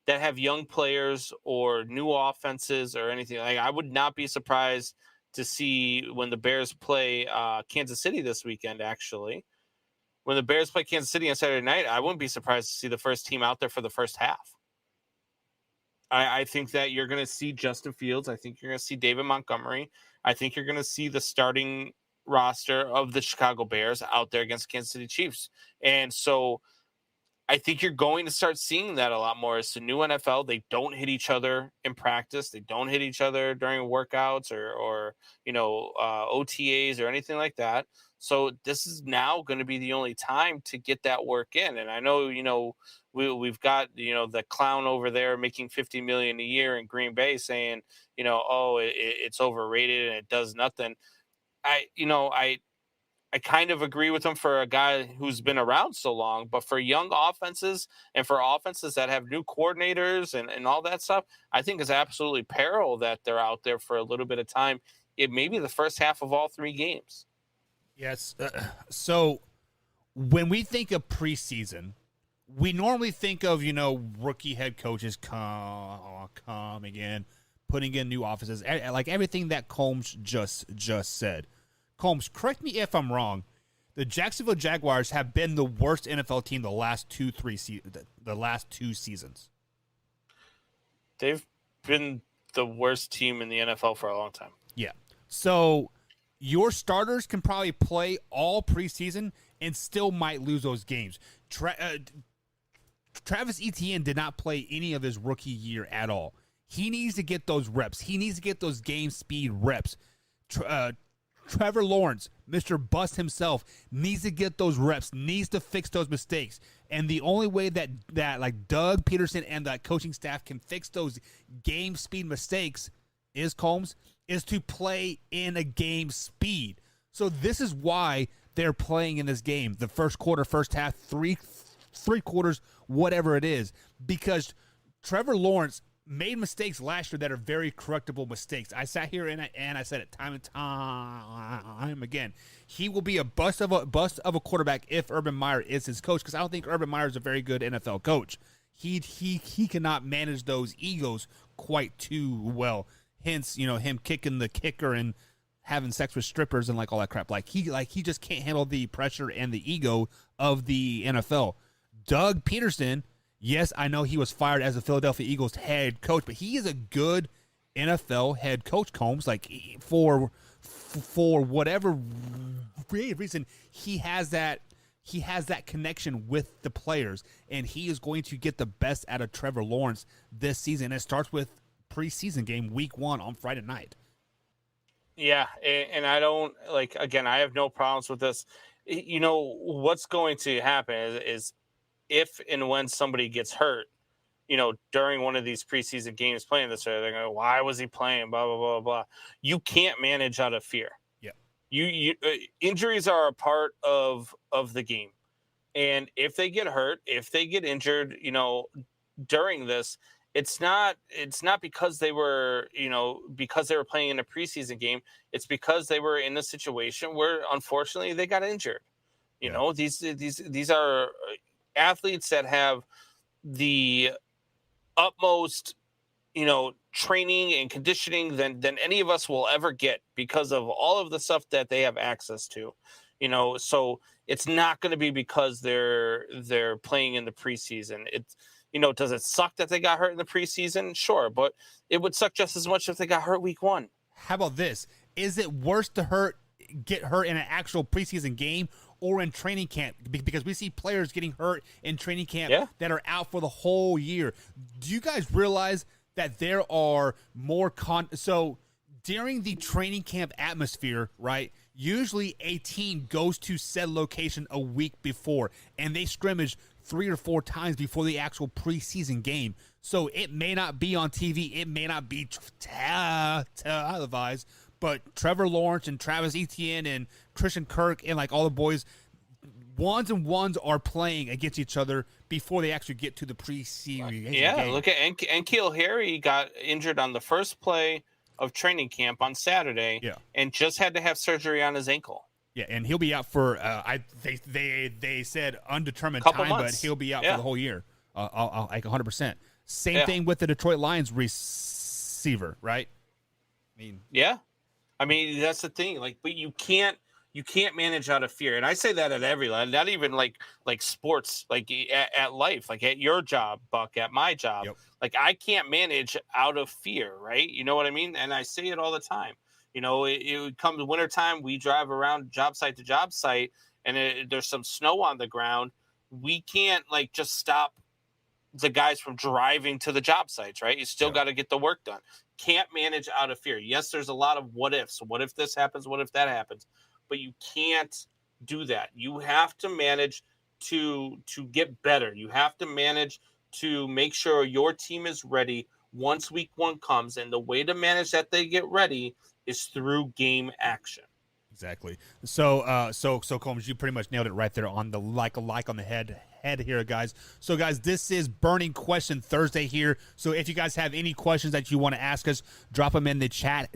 have young players or new offenses or anything. Like, I would not be surprised to see when the Bears play Kansas City this weekend, actually. When the Bears play Kansas City on Saturday night, I wouldn't be surprised to see the first team out there for the first half. I think that you're going to see Justin Fields. I think you're going to see David Montgomery. I think you're going to see the starting roster of the Chicago Bears out there against the Kansas City Chiefs. And so I think you're going to start seeing that a lot more. It's the new NFL. They don't hit each other in practice. They don't hit each other during workouts or OTAs or anything like that. So this is now going to be the only time to get that work in. And I know, we've got, the clown over there making $50 million a year in Green Bay saying, it's overrated and it does nothing. I kind of agree with him for a guy who's been around so long, but for young offenses and for offenses that have new coordinators and all that stuff, I think it's absolutely peril that they're out there for a little bit of time. It may be the first half of all 3 games. Yes. So when we think of preseason, we normally think of, rookie head coaches coming in, putting in new offices, like everything that Combs just said. Combs, correct me if I'm wrong. The Jacksonville Jaguars have been the worst NFL team the last 2 seasons. They've been the worst team in the NFL for a long time. Yeah. So your starters can probably play all preseason and still might lose those games. Travis Etienne did not play any of his rookie year at all. He needs to get those reps. He needs to get those game speed reps. Trevor Lawrence, Mr. Bust himself, needs to get those reps, needs to fix those mistakes. And the only way that like Doug Peterson and that coaching staff can fix those game speed mistakes is to play in a game speed. So this is why they're playing in this game, the first quarter, first half, three quarters, whatever it is, because Trevor Lawrence made mistakes last year that are very correctable mistakes. I sat here and I said it time and time again. He will be a bust of a quarterback if Urban Meyer is his coach, because I don't think Urban Meyer is a very good NFL coach. He cannot manage those egos quite too well. Hence, him kicking the kicker and having sex with strippers and all that crap. He just can't handle the pressure and the ego of the NFL. Doug Peterson, yes, I know he was fired as the Philadelphia Eagles head coach, but he is a good NFL head coach, Combs. For whatever reason, he has that connection with the players, and he is going to get the best out of Trevor Lawrence this season. It starts with preseason game week 1 on Friday night. Yeah, and I don't again, I have no problems with this. What's going to happen is if and when somebody gets hurt, during one of these preseason games playing this, they're going, why was he playing? Blah, blah, blah, blah. You can't manage out of fear. Yeah. Injuries are a part of the game. And if they get hurt, if they get injured, during this, it's not because they were, because they were playing in a preseason game. It's because they were in a situation where unfortunately they got injured. These are athletes that have the utmost, training and conditioning than any of us will ever get because of all of the stuff that they have access to. So it's not going to be because they're playing in the preseason. It's, does it suck that they got hurt in the preseason? Sure, but it would suck just as much if they got hurt week 1. How about this? Is it worse to get hurt in an actual preseason game or in training camp? Because we see players getting hurt in training camp that are out for the whole year. Do you guys realize that there are more so during the training camp atmosphere, right? Usually a team goes to said location a week before, and they scrimmage 3 or 4 times before the actual preseason game. So it may not be on TV. It may not be televised, but Trevor Lawrence and Travis Etienne and Christian Kirk and like all the boys, ones and ones are playing against each other before they actually get to the preseason game. Look at N'Keal Harry got injured on the first play of training camp on Saturday, and just had to have surgery on his ankle. Yeah, and he'll be out for they said undetermined Couple time, months. But he'll be out for the whole year, like 100%. Same thing with the Detroit Lions receiver, right? I mean that's the thing. Like, but you can't manage out of fear, and I say that at every level, not even like sports, like at life, like at your job, Buck, at my job. Yep. Like I can't manage out of fear, right? You know what I mean? And I say it all the time. It comes wintertime, we drive around job site to job site, and there's some snow on the ground. We can't just stop the guys from driving to the job sites, right? You still got to get the work done. Can't manage out of fear. Yes, there's a lot of what ifs. What if this happens? What if that happens? But you can't do that. You have to manage to get better. You have to manage to make sure your team is ready once week 1 comes. And the way to manage that they get ready is through game action. Exactly. So Combs, you pretty much nailed it right there on the like on the head here, guys. So, guys, this is Burning Question Thursday here. So, if you guys have any questions that you want to ask us, drop them in the chat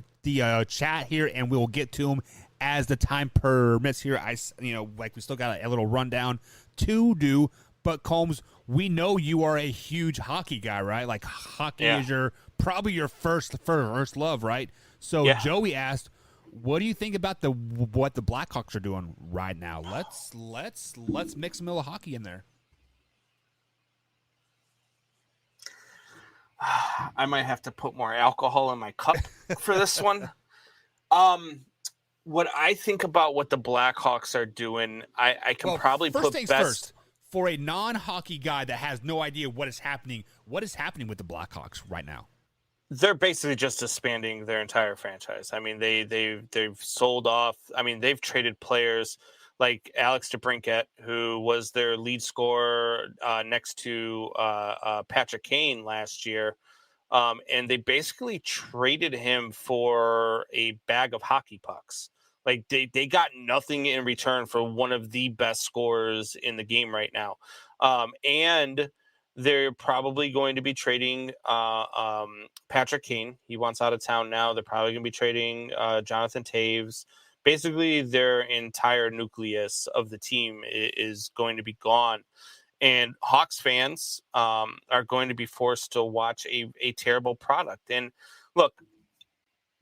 here, and we will get to them as the time permits here. We still got a little rundown to do. But Combs, we know you are a huge hockey guy, right? Like hockey is probably your first love, right? So Joey asked, what do you think about what the Blackhawks are doing right now? Let's mix a little hockey in there. I might have to put more alcohol in my cup for this one. What I think about what the Blackhawks are doing, I can probably put best. First, for a non-hockey guy that has no idea what is happening with the Blackhawks right now? They're basically just disbanding their entire franchise. I mean, they've sold off. I mean, they've traded players like Alex DeBrincat, who was their lead scorer next to Patrick Kane last year. And they basically traded him for a bag of hockey pucks. Like they got nothing in return for one of the best scorers in the game right now. And they're probably going to be trading Patrick Kane. He wants out of town now. They're probably going to be trading Jonathan Taves. Basically, their entire nucleus of the team is going to be gone. And Hawks fans are going to be forced to watch a terrible product. And look,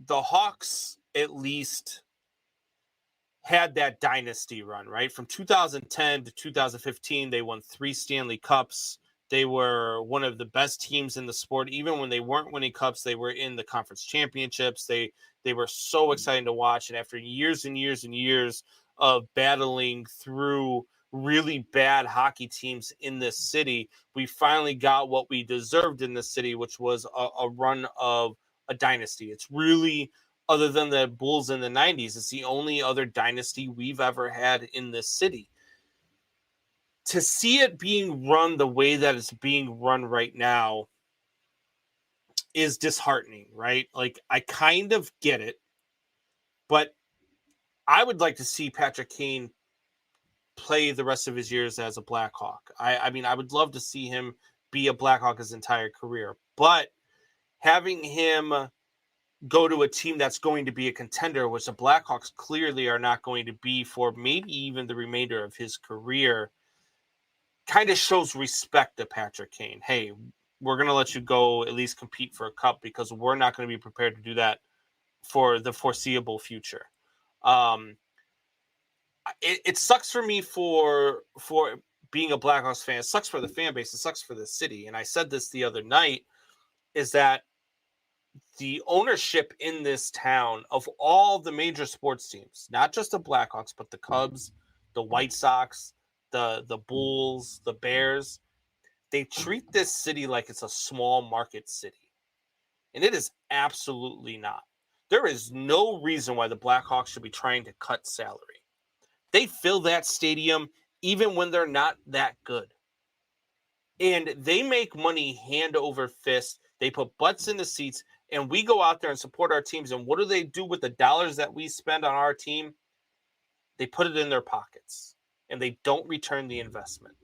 the Hawks at least had that dynasty run, right? From 2010 to 2015, they won 3 Stanley Cups. They were one of the best teams in the sport. Even when they weren't winning cups, they were in the conference championships. They were so exciting to watch. And after years and years and years of battling through really bad hockey teams in this city, we finally got what we deserved in this city, which was a run of a dynasty. It's really, other than the Bulls in the 90s, it's the only other dynasty we've ever had in this city. to see it being run the way that it's being run right now is disheartening, right? Like, I kind of get it, but I would like to see Patrick Kane play the rest of his years as a Blackhawk. I mean, I would love to see him be a Blackhawk his entire career, but having him go to a team that's going to be a contender, which the Blackhawks clearly are not going to be for maybe even the remainder of his career, kind of shows respect to Patrick Kane. Hey, we're going to let you go at least compete for a cup because we're not going to be prepared to do that for the foreseeable future. It sucks for me for being a Blackhawks fan. It sucks for the fan base. It sucks for the city. And I said this the other night, is that the ownership in this town of all the major sports teams, not just the Blackhawks, but the Cubs, the White Sox, the Bulls, the Bears, they treat this city like it's a small market city. And it is absolutely not. There is no reason why the Blackhawks should be trying to cut salary. They fill that stadium even when they're not that good. And they make money hand over fist. They put butts in the seats, and we go out there and support our teams. And what do they do with the dollars that we spend on our team? They put it in their pockets, and they don't return the investment.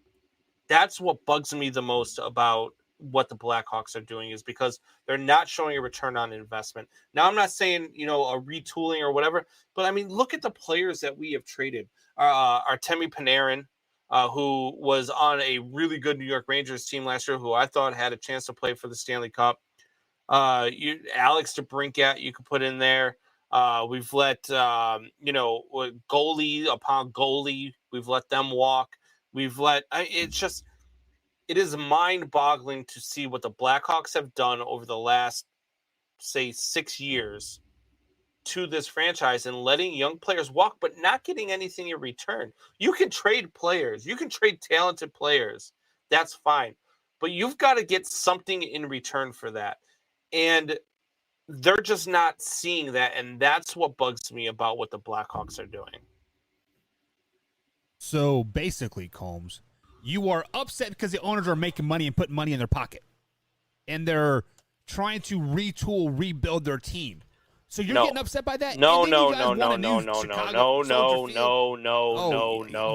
That's what bugs me the most about what the Blackhawks are doing, is because they're not showing a return on investment. Now, I'm not saying, a retooling or whatever, but I mean, look at the players that we have traded. Artemi Panarin, who was on a really good New York Rangers team last year, who I thought had a chance to play for the Stanley Cup. Alex DeBrincat, you could put in there. We've let, goalie upon goalie, we've let them walk. It is mind-boggling to see what the Blackhawks have done over the last, say, 6 years to this franchise and letting young players walk, but not getting anything in return. You can trade players. You can trade talented players. That's fine. But you've got to get something in return for that. And they're just not seeing that, and that's what bugs me about what the Blackhawks are doing. So basically, Combs, you are upset because the owners are making money and putting money in their pocket, and they're trying to rebuild their team. So you're getting upset by that? No.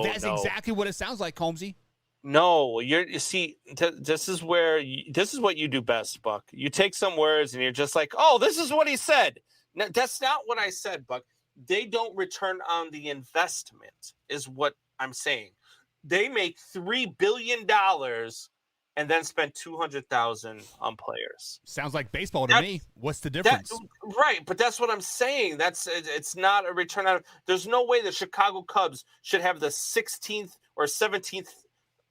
That's exactly what it sounds like, Combsy. No, this is what you do best, Buck. You take some words and you're just like, oh, this is what he said. No, that's not what I said, Buck. They don't return on the investment, is what I'm saying. They make $3 billion and then spend $200,000 on players. Sounds like baseball to me. What's the difference? Right, but that's what I'm saying. It's not a return on. There's no way the Chicago Cubs should have the 16th or 17th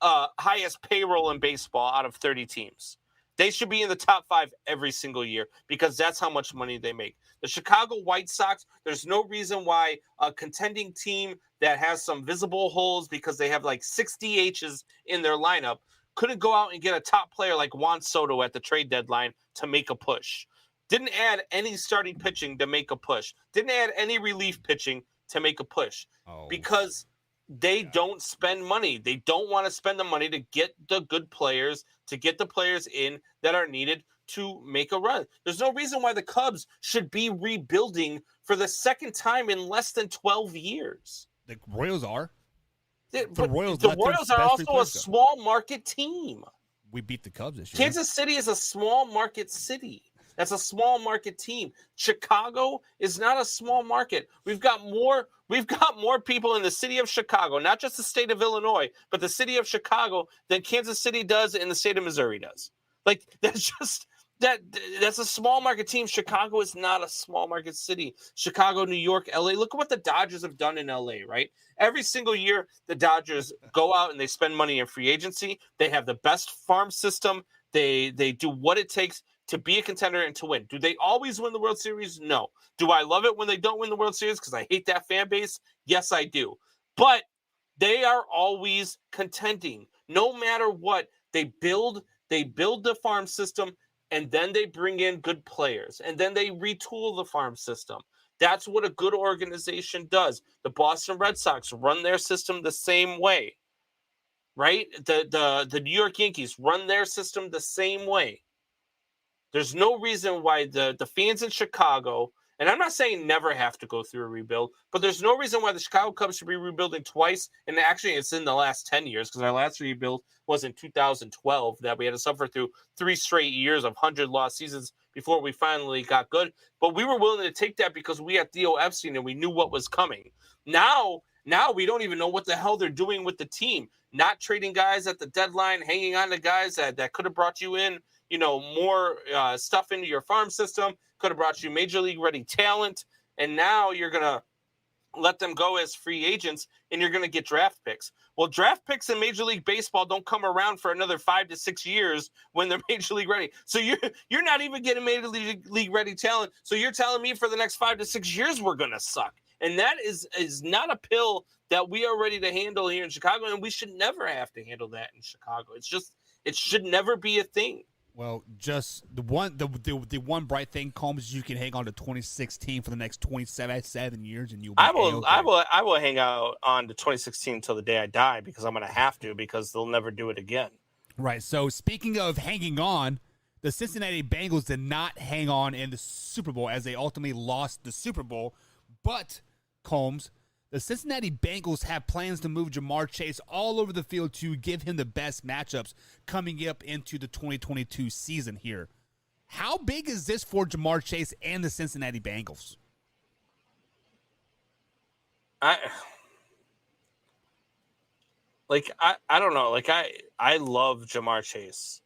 highest payroll in baseball out of 30 teams. They should be in the top 5 every single year because that's how much money they make. The Chicago White Sox, there's no reason why a contending team that has some visible holes because they have like 6 DHs in their lineup couldn't go out and get a top player like Juan Soto at the trade deadline to make a push. Didn't add any starting pitching to make a push. Didn't add any relief pitching to make a push because they don't spend money. They don't want to spend the money to get the good players, to get the players in that are needed to make a run. There's no reason why the Cubs should be rebuilding for the second time in less than 12 years. The Royals are. The Royals are also a small market team. We beat the Cubs this year. Kansas City is a small market city. That's a small market team. Chicago is not a small market. We've got more people in the city of Chicago, not just the state of Illinois, but the city of Chicago than Kansas City does and the state of Missouri does. Like, that's a small market team. Chicago is not a small market city. Chicago, New York, LA. Look at what the Dodgers have done in LA, right? Every single year, the Dodgers go out and they spend money in free agency. They have the best farm system. They do what it takes to be a contender and to win. Do they always win the World Series? No. Do I love it when they don't win the World Series because I hate that fan base? Yes, I do. But they are always contending. No matter what, they build the farm system, and then they bring in good players, and then they retool the farm system. That's what a good organization does. The Boston Red Sox run their system the same way. right? The New York Yankees run their system the same way. There's no reason why the fans in Chicago, and I'm not saying never have to go through a rebuild, but there's no reason why the Chicago Cubs should be rebuilding twice. And actually, it's in the last 10 years because our last rebuild was in 2012 that we had to suffer through 3 straight years of 100-loss seasons before we finally got good. But we were willing to take that because we had Theo Epstein and we knew what was coming. Now we don't even know what the hell they're doing with the team. Not trading guys at the deadline, hanging on to guys that could have brought you in, more stuff into your farm system, could have brought you major league ready talent. And now you're going to let them go as free agents and you're going to get draft picks. Well, draft picks in Major League Baseball don't come around for another 5 to 6 years when they're major league ready. So you're not even getting major league ready talent. So you're telling me for the next 5 to 6 years we're going to suck. And that is not a pill that we are ready to handle here in Chicago, and we should never have to handle that in Chicago. It should never be a thing. Well, just the one bright thing, Combs, you can hang on to 2016 for the next 27 years, and you'll be A-okay. I will hang out on to 2016 until the day I die because I'm going to have to because they'll never do it again. Right. So speaking of hanging on, the Cincinnati Bengals did not hang on in the Super Bowl as they ultimately lost the Super Bowl. But, Combs, the Cincinnati Bengals have plans to move Jamar Chase all over the field to give him the best matchups coming up into the 2022 season here. How big is this for Jamar Chase and the Cincinnati Bengals? I don't know. Like I love Jamar Chase.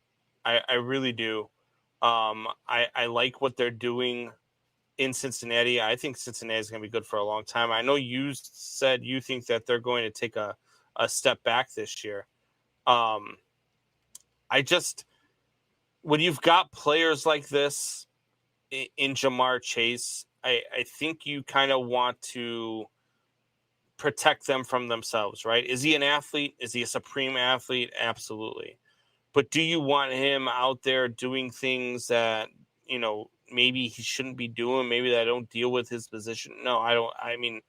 I really do. I like what they're doing in Cincinnati. I think Cincinnati is going to be good for a long time. I know you said you think that they're going to take a step back this year. When you've got players like this in Jamar Chase, I think you kind of want to protect them from themselves, right? Is he an athlete? Is he a supreme athlete? Absolutely. But do you want him out there doing things that, maybe he shouldn't be doing, maybe that don't deal with his position? No, I don't. I mean,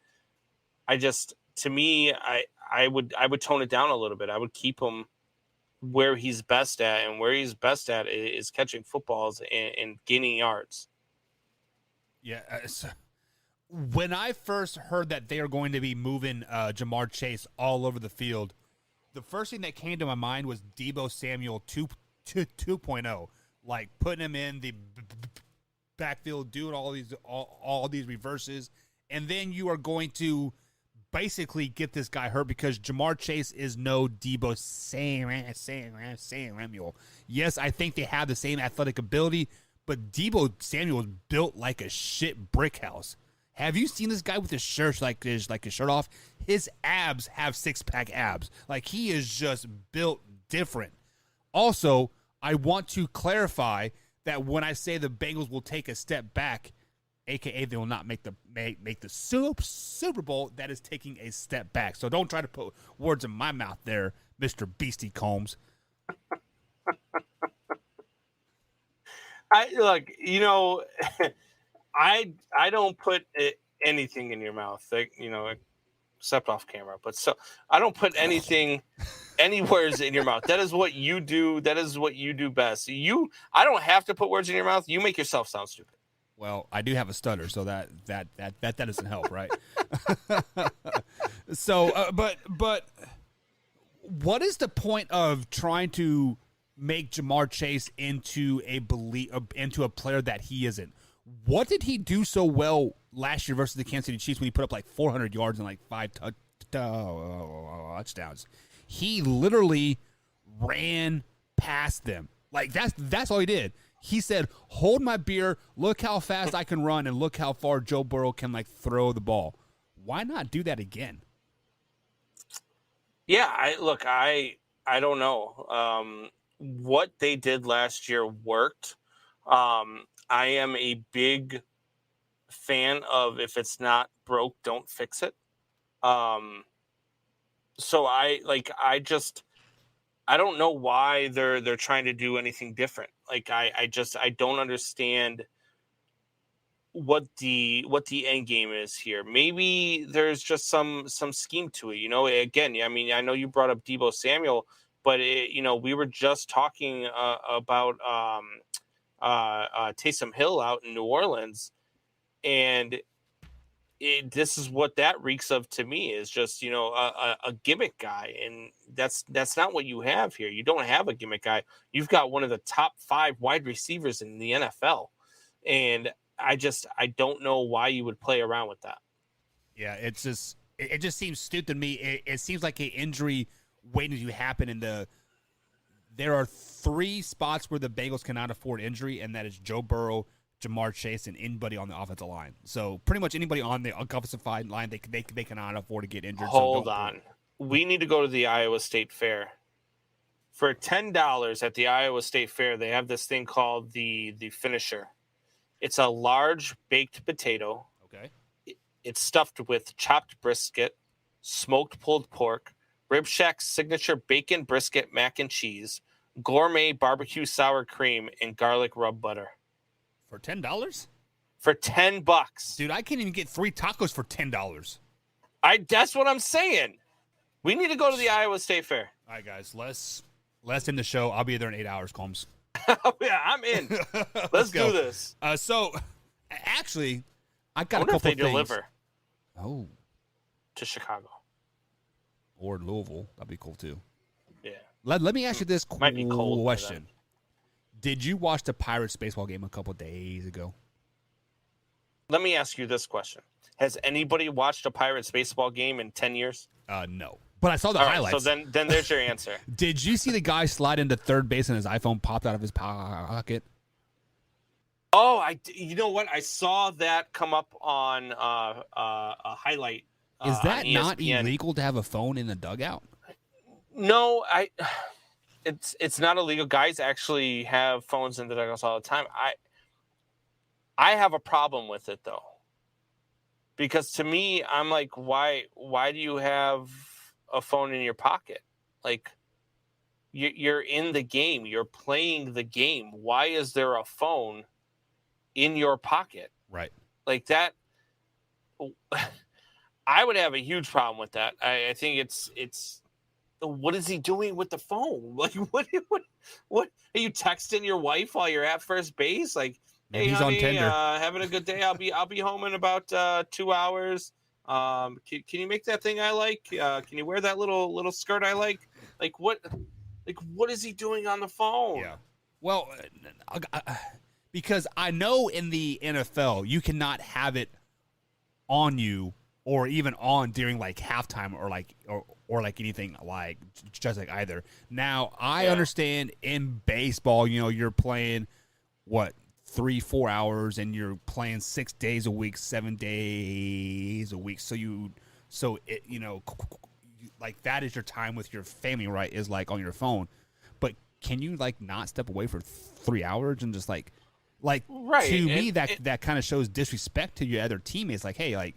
to me, I would tone it down a little bit. I would keep him where he's best at, and where he's best at is catching footballs and gaining yards. Yeah. When I first heard that they are going to be moving Jamar Chase all over the field, the first thing that came to my mind was Deebo Samuel 2.0, like putting him in the backfield, doing all these reverses, and then you are going to basically get this guy hurt because Jamar Chase is no Deebo Samuel. Yes, I think they have the same athletic ability, but Deebo Samuel is built like a shit brick house. Have you seen this guy with his shirt his shirt off? His abs have 6-pack abs. Like, he is just built different. Also, I want to clarify that when I say the Bengals will take a step back, aka they will not make the Super Bowl, that is taking a step back. So don't try to put words in my mouth there, Mr. Beastie Combs. I don't put anything in your mouth, except off camera. But so I don't put any words in your mouth. That is what you do. That is what you do best. I don't have to put words in your mouth. You make yourself sound stupid. Well, I do have a stutter, so that doesn't help, right? So, but what is the point of trying to make Jamar Chase into a player that he isn't? What did he do so well last year versus the Kansas City Chiefs when he put up like 400 yards and like 5 touchdowns? He literally ran past them. Like, that's all he did. He said, "Hold my beer, look how fast I can run, and look how far Joe Burrow can like throw the ball." Why not do that again? Yeah, I don't know. What they did last year worked. I am a big fan of if it's not broke, don't fix it. So I don't know why they're trying to do anything different. Like I don't understand what the end game is here. Maybe there's just some scheme to it. You know, again, I mean, I know you brought up Deebo Samuel, but we were just talking about Taysom Hill out in New Orleans, and this is what that reeks of to me, is just a gimmick guy, and that's not what you have here. You don't have a gimmick guy. You've got one of the top 5 wide receivers in the NFL, and I don't know why you would play around with that. Yeah, it just seems stupid to me. It seems like an injury waiting to happen. There are 3 spots where the Bengals cannot afford injury, and that is Joe Burrow, Jamar Chase, and anybody on the offensive line. So pretty much anybody on the offensive line, they cannot afford to get injured. Hold on. We need to go to the Iowa State Fair. For $10 at the Iowa State Fair, they have this thing called the finisher. It's a large baked potato. Okay. It's stuffed with chopped brisket, smoked pulled pork, Rib Shack's signature bacon brisket mac and cheese, gourmet barbecue sour cream, and garlic rub butter. For $10? For $10. Dude, I can't even get 3 tacos for $10. That's what I'm saying. We need to go to the Iowa State Fair. All right, guys, let's end the show. I'll be there in 8 hours, Combs. Yeah, I'm in. Let's do this. So, actually, I got I a couple if they things. deliver to Chicago or Louisville. That'd be cool too. Yeah. Let me ask you this Might be cold question. Did you watch the Pirates baseball game a couple days ago? Let me ask you this question. Has anybody watched a Pirates baseball game in 10 years? No. But I saw the All right, highlights. so then there's your answer. Did you see the guy slide into third base and his iPhone popped out of his pocket? Oh, you know what? I saw that come up on a highlight. Is that on not ESPN. illegal to have a phone in the dugout? No, it's not illegal. Guys actually have phones in the dugouts all the time. I have a problem with it though, because to me, I'm like, why do you have a phone in your pocket? Like, you're in the game, you're playing the game. Why is there a phone in your pocket? Right. Like that. I would have a huge problem with that. I think it's. What is he doing with the phone? Like, what are you texting your wife while you're at first base? Like, hey, he's honey, on Tinder. having a good day. I'll be home in about 2 hours. Can you make that thing I like? Can you wear that little skirt I like? Like what is he doing on the phone? Yeah. Well, because I know in the NFL you cannot have it on you or even on during like halftime or like anything like just like either. Now I understand in baseball, you're playing 3-4 hours and you're playing 6 days a week, 7 days a week. So it like that is your time with your family, right? Is like on your phone. But can you like not step away for 3 hours and just like right. To me that kind of shows disrespect to your other teammates. Like, hey, like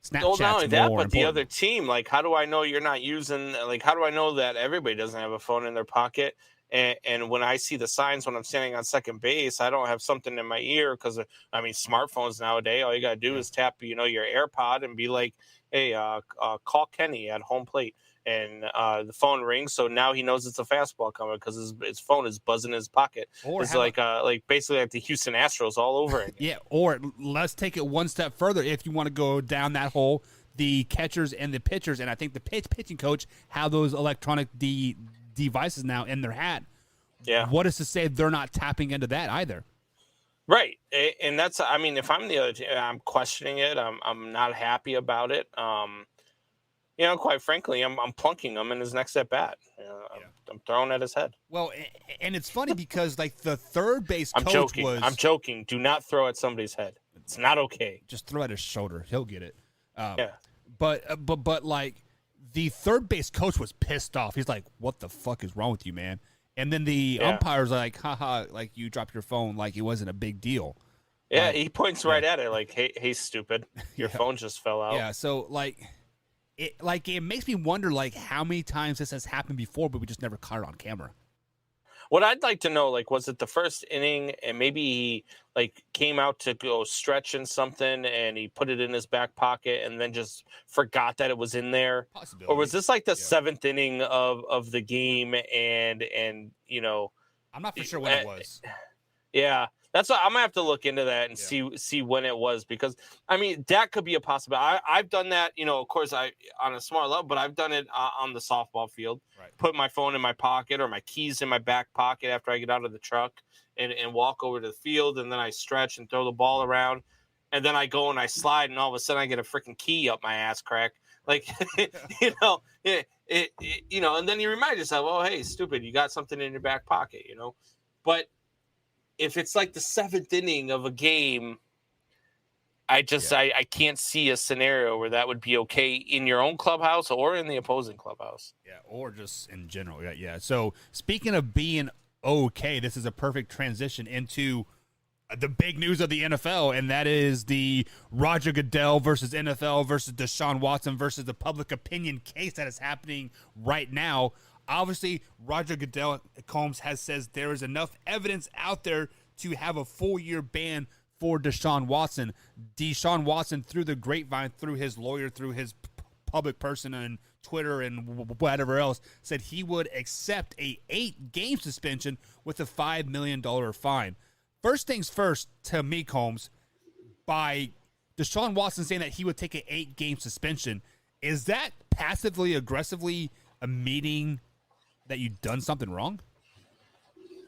Snapchat's well, not only that, but important. the other team, like, how do I know you're not using, like, how do I know that everybody doesn't have a phone in their pocket? And when I see the signs when I'm standing on second base, I don't have something in my ear because, I mean, smartphones nowadays, all you got to do is tap, your AirPod and be like, hey, call Kenny at home plate. And the phone rings, so now he knows it's a fastball coming because his phone is buzzing in his pocket. Or it's like basically like the Houston Astros all over again. Yeah, or let's take it one step further. If you want to go down that hole, the catchers and the pitchers, and I think the pitching coach have those electronic devices now in their hat. Yeah. What is to say they're not tapping into that either? Right, and that's, I mean, if I'm the other team, I'm questioning it. I'm not happy about it. Quite frankly, I'm plunking him in his next at bat. I'm throwing at his head. Well, and it's funny because like the third base coach I'm joking. Do not throw at somebody's head. It's not okay. Just throw at his shoulder. He'll get it. Yeah. But like the third base coach was pissed off. He's like, "What the fuck is wrong with you, man?" And then the umpire's like, "Haha, like you dropped your phone like it wasn't a big deal." Yeah, he points right at it like, "Hey, stupid, your phone just fell out." Yeah, so it makes me wonder like how many times this has happened before, but we just never caught it on camera. What I'd like to know, like, was it the first inning and maybe he like came out to go stretch in something and he put it in his back pocket and then just forgot that it was in there? Possibility. Or was this like the seventh inning of the game and you know, I'm not for sure when it was. Yeah, that's what I'm gonna have to look into that and see when it was, because I mean that could be a possibility. I've done that, you know, of course I on a small level, but I've done it on the softball field. Right. Put my phone in my pocket or my keys in my back pocket after I get out of the truck and walk over to the field, and then I stretch and throw the ball around, and then I go and I slide, and all of a sudden I get a freaking key up my ass crack, like you know, you know, and then you remind yourself, oh hey, stupid, you got something in your back pocket, you know, but. If it's like the seventh inning of a game, I can't see a scenario where that would be okay in your own clubhouse or in the opposing clubhouse. Yeah, or just in general. Yeah. So speaking of being okay, this is a perfect transition into the big news of the NFL, and that is the Roger Goodell versus NFL versus Deshaun Watson versus the public opinion case that is happening right now. Obviously, Roger Goodell Combs says there is enough evidence out there to have a full-year ban for Deshaun Watson. Deshaun Watson, through the grapevine, through his lawyer, through his public person and Twitter and whatever else, said he would accept a 8-game suspension with a $5 million fine. First things first, to me, Combs, by Deshaun Watson saying that he would take an 8-game suspension, is that passively, aggressively admitting that you've done something wrong?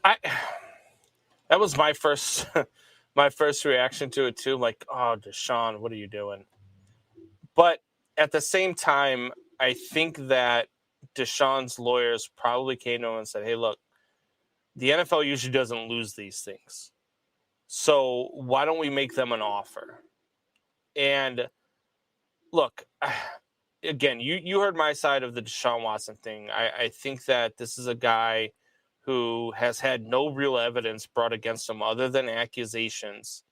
That was my first reaction to it too. Like, oh, Deshaun, what are you doing? But at the same time, I think that Deshaun's lawyers probably came to him and said, hey, look, the NFL usually doesn't lose these things. So why don't we make them an offer? And look, again, you heard my side of the Deshaun Watson thing. I think that this is a guy who has had no real evidence brought against him other than accusations.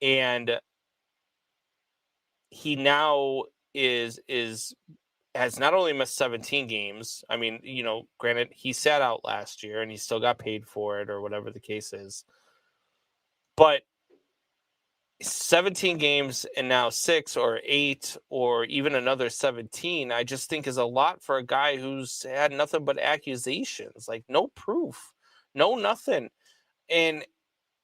And he now has not only missed 17 games. I mean, you know, granted, he sat out last year and he still got paid for it or whatever the case is. But 17 games and now 6 or 8 or even another 17, I just think is a lot for a guy who's had nothing but accusations, like no proof, no nothing. And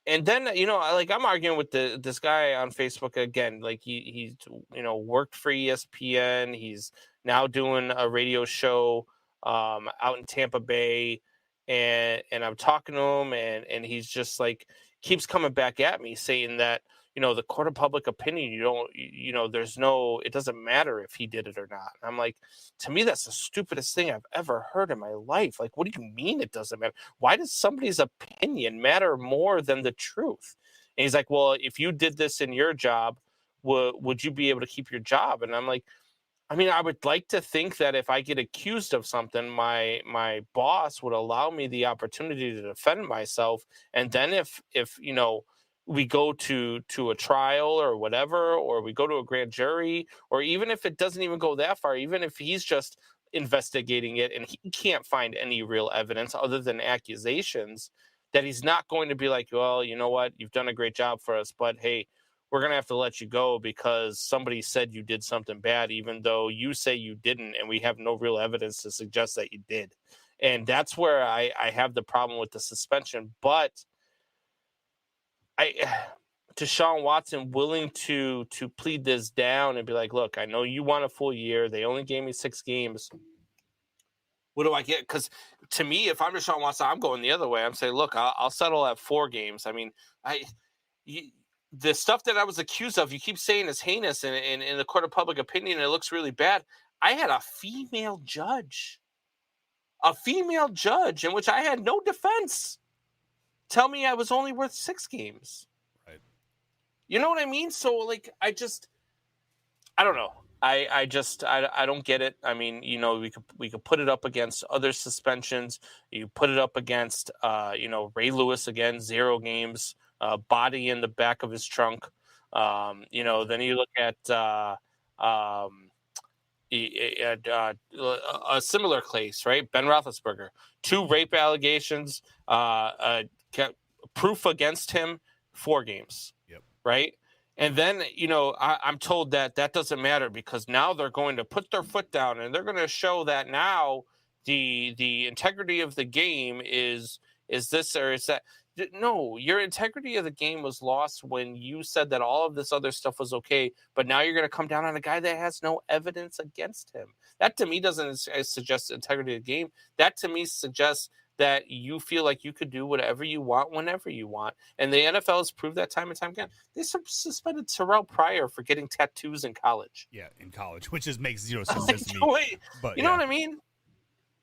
then, you know, I'm arguing with this guy on Facebook again, like he's, you know, worked for ESPN. He's now doing a radio show out in Tampa Bay. And I'm talking to him and he's just like, keeps coming back at me saying that, you know, the court of public opinion, it doesn't matter if he did it or not. And I'm like, to me, that's the stupidest thing I've ever heard in my life. Like, what do you mean it doesn't matter? Why does somebody's opinion matter more than the truth? And he's like, well, if you did this in your job, would you be able to keep your job? And I'm like, I mean, I would like to think that if I get accused of something, my boss would allow me the opportunity to defend myself. And then if you know, we go to a trial or whatever, or we go to a grand jury, or even if it doesn't even go that far, even if he's just investigating it and he can't find any real evidence other than accusations, that he's not going to be like, well, you know what, you've done a great job for us, but hey, we're going to have to let you go because somebody said you did something bad, even though you say you didn't, and we have no real evidence to suggest that you did. And that's where I have the problem with the suspension. But Deshaun Watson willing to plead this down and be like, look, I know you want a full year. They only gave me 6 games. What do I get? Because to me, if I'm Deshaun Watson, I'm going the other way. I'm saying, look, I'll settle at 4 games. I mean, the stuff that I was accused of, you keep saying is heinous and in the court of public opinion, it looks really bad. I had a female judge in which I had no defense tell me I was only worth 6 games. Right. You know what I mean? So like, I don't know. I don't get it. I mean, you know, we could put it up against other suspensions. You put it up against, you know, Ray Lewis again, 0 games, body in the back of his trunk. You know, then you look at, a similar case, right? Ben Roethlisberger, 2 rape allegations, proof against him, 4 games. Yep. Right. And then, I'm told that doesn't matter because now they're going to put their foot down and they're going to show that now the integrity of the game is this or is that. No, your integrity of the game was lost when you said that all of this other stuff was okay, but now you're going to come down on a guy that has no evidence against him. That to me doesn't suggest integrity of the game. That to me suggests that you feel like you could do whatever you want whenever you want. And the NFL has proved that time and time again. They suspended Terrell Pryor for getting tattoos in college. Yeah, in college, which just makes zero sense to me. But you know what I mean?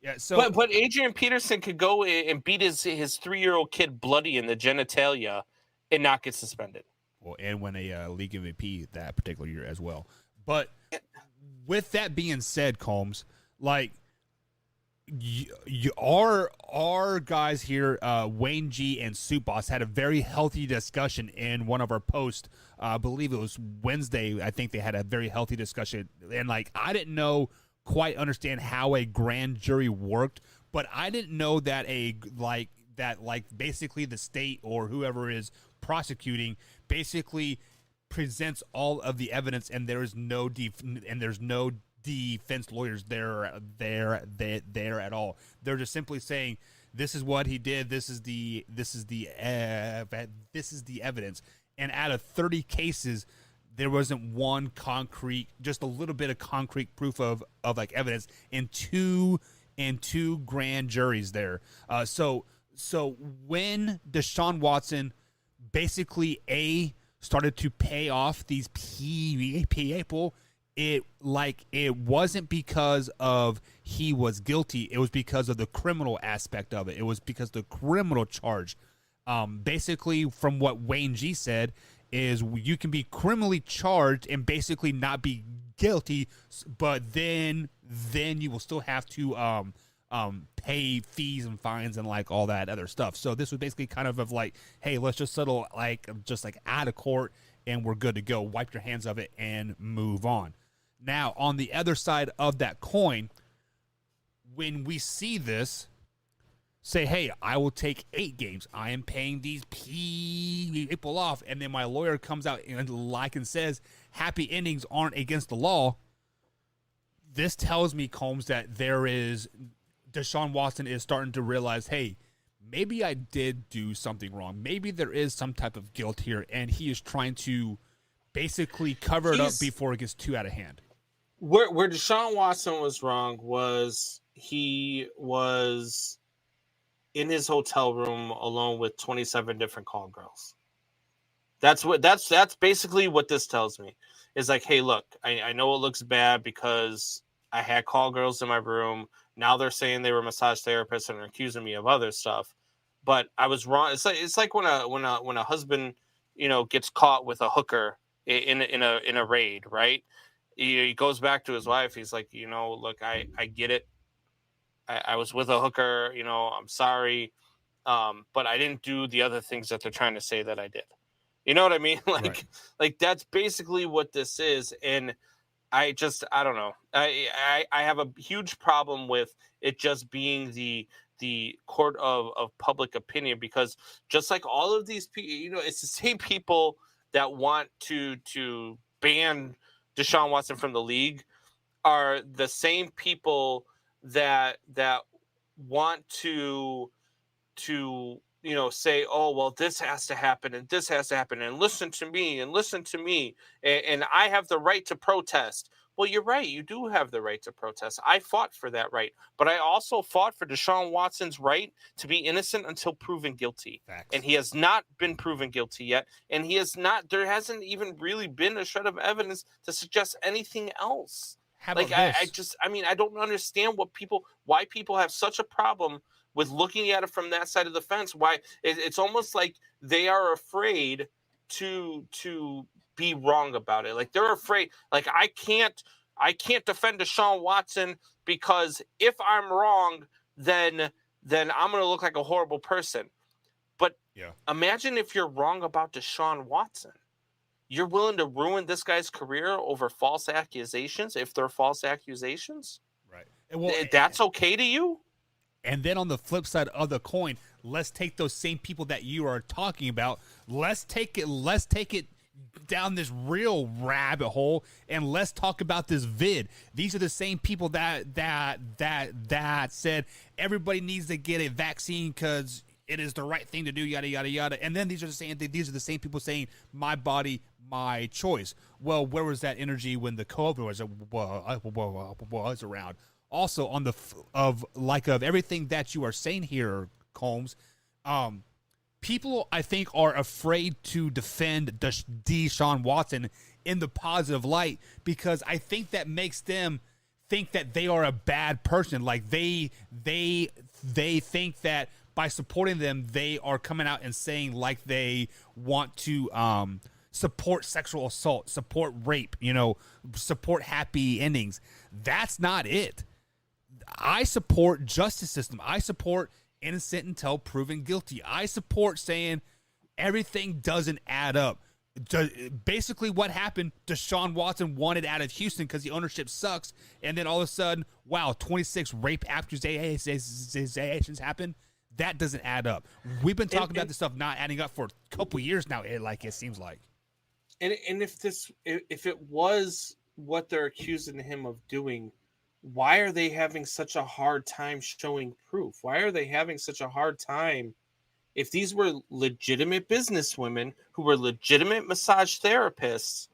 Yeah, so but Adrian Peterson could go and beat his 3-year-old kid bloody in the genitalia and not get suspended. Well, and win a league MVP that particular year as well. But with that being said, Combs, like our guys here, Wayne G and Soup Boss, had a very healthy discussion in one of our posts. I believe it was Wednesday. I think they had a very healthy discussion, and like I didn't know. Quite understand how a grand jury worked, but I didn't know that basically the state or whoever is prosecuting basically presents all of the evidence and there's no defense lawyers there at all. They're just simply saying this is what he did, this is the evidence, and out of 30 cases there wasn't one concrete, just a little bit of concrete proof of like evidence in two grand juries there. So when Deshaun Watson basically started to pay off these people, it wasn't because of he was guilty. It was because of the criminal aspect of it. It was because the criminal charge. Basically, from what Wayne G said, is you can be criminally charged and basically not be guilty, but then you will still have to pay fees and fines and like all that other stuff. So this was basically kind of like, hey, let's just settle just out of court and we're good to go. Wipe your hands of it and move on. Now, on the other side of that coin, when we see this, say, hey, I will take 8 games. I am paying these people off. And then my lawyer comes out and says, happy endings aren't against the law. This tells me, Combs, that Deshaun Watson is starting to realize, hey, maybe I did do something wrong. Maybe there is some type of guilt here. And he is trying to basically cover it up before it gets too out of hand. Where Deshaun Watson was wrong was he was in his hotel room alone with 27 different call girls. That's basically what this tells me. Is like, hey, look, I know it looks bad because I had call girls in my room. Now they're saying they were massage therapists and are accusing me of other stuff. But I was wrong. It's like when a husband, gets caught with a hooker in a raid, right? He goes back to his wife. He's like, look, I get it. I was with a hooker, I'm sorry. But I didn't do the other things that they're trying to say that I did. You know what I mean? Like that's basically what this is. And I don't know. I have a huge problem with it just being the court of public opinion, because just like all of these people, it's the same people that want to ban Deshaun Watson from the league are the same people that want to say, oh, well, this has to happen and this has to happen and listen to me and I have the right to protest. Well, you're right. You do have the right to protest. I fought for that right, but I also fought for Deshaun Watson's right to be innocent until proven guilty. Facts. And he has not been proven guilty yet. And there hasn't even really been a shred of evidence to suggest anything else. How about this? I don't understand why people have such a problem with looking at it from that side of the fence. Why it's almost like they are afraid to be wrong about it. Like they're afraid, like I can't defend Deshaun Watson because if I'm wrong, then I'm going to look like a horrible person. But yeah, imagine if you're wrong about Deshaun Watson. you're willing to ruin this guy's career over false accusations if they're false accusations? Right. Well, that's okay to you? And then on the flip side of the coin, let's take those same people that you are talking about. Let's take it down this real rabbit hole, and let's talk about this vid. These are the same people that said everybody needs to get a vaccine because it is the right thing to do, yada yada yada. And then these are the same people saying my body, my choice. Well, where was that energy when the COVID was around? Also, on of everything that you are saying here, Combs, people I think are afraid to defend Deshaun Watson in the positive light because I think that makes them think that they are a bad person. Like they think that by supporting them, they are coming out and saying like they want to support sexual assault, support rape, support happy endings. That's not it. I support justice system. I support innocent until proven guilty. I support saying everything doesn't add up. Basically what happened, Deshaun Watson wanted out of Houston because the ownership sucks, and then all of a sudden, wow, 26 rape accusations happen. That doesn't add up. We've been talking about this stuff not adding up for a couple years now, it seems like. And if it was what they're accusing him of doing, why are they having such a hard time showing proof? Why are they having such a hard time? If these were legitimate businesswomen who were legitimate massage therapists,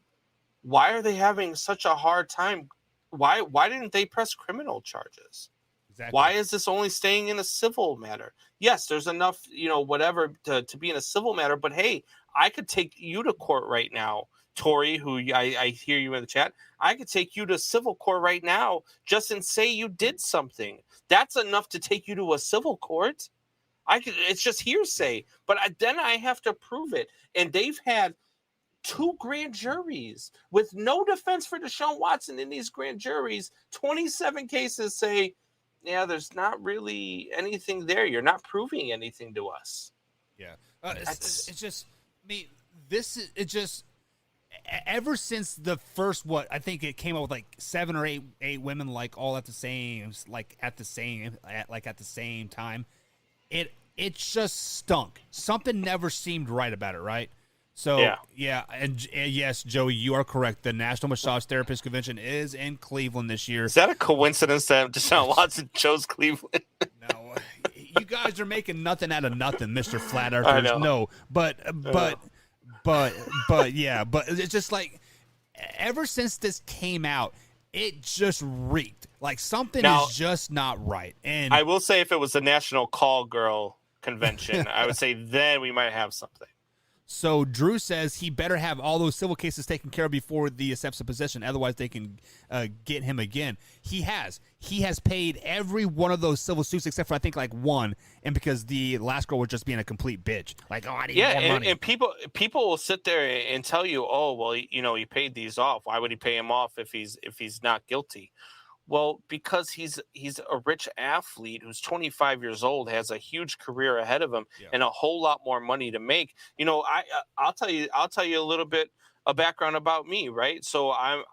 why are they having such a hard time? Why didn't they press criminal charges? Exactly. Why is this only staying in a civil matter? Yes, there's enough, whatever to be in a civil matter, but hey, I could take you to court right now, Tori, who I hear you in the chat. I could take you to civil court right now just and say you did something. That's enough to take you to a civil court. It's just hearsay, but then I have to prove it. And they've had 2 grand juries with no defense for Deshaun Watson in these grand juries. 27 cases say, yeah, there's not really anything there. You're not proving anything to us. Yeah. It's just me. It just ever since the first, I think it came out with like 7 or 8 women, like all at the same time. It just stunk. Something never seemed right about it, right? So yeah, and yes, Joey, you are correct. The National Massage Therapist Convention is in Cleveland this year. Is that a coincidence that Deshaun Watson chose Cleveland? No, you guys are making nothing out of nothing, Mr. Flat Earthers. No, but it's just like ever since this came out, it just reeked. Like something is just not right. And I will say, if it was the National Call Girl Convention, I would say then we might have something. So Drew says he better have all those civil cases taken care of before the accepts a position. Otherwise, they can get him again. He has paid every one of those civil suits except for I think like one, and because the last girl was just being a complete bitch. Like, I need more money. And people will sit there and tell you, oh, well, he paid these off. Why would he pay him off if he's not guilty? Well, because he's a rich athlete who's 25 years old, has a huge career ahead of him, and a whole lot more money to make. I'll tell you a little bit of background about me, right? So I'm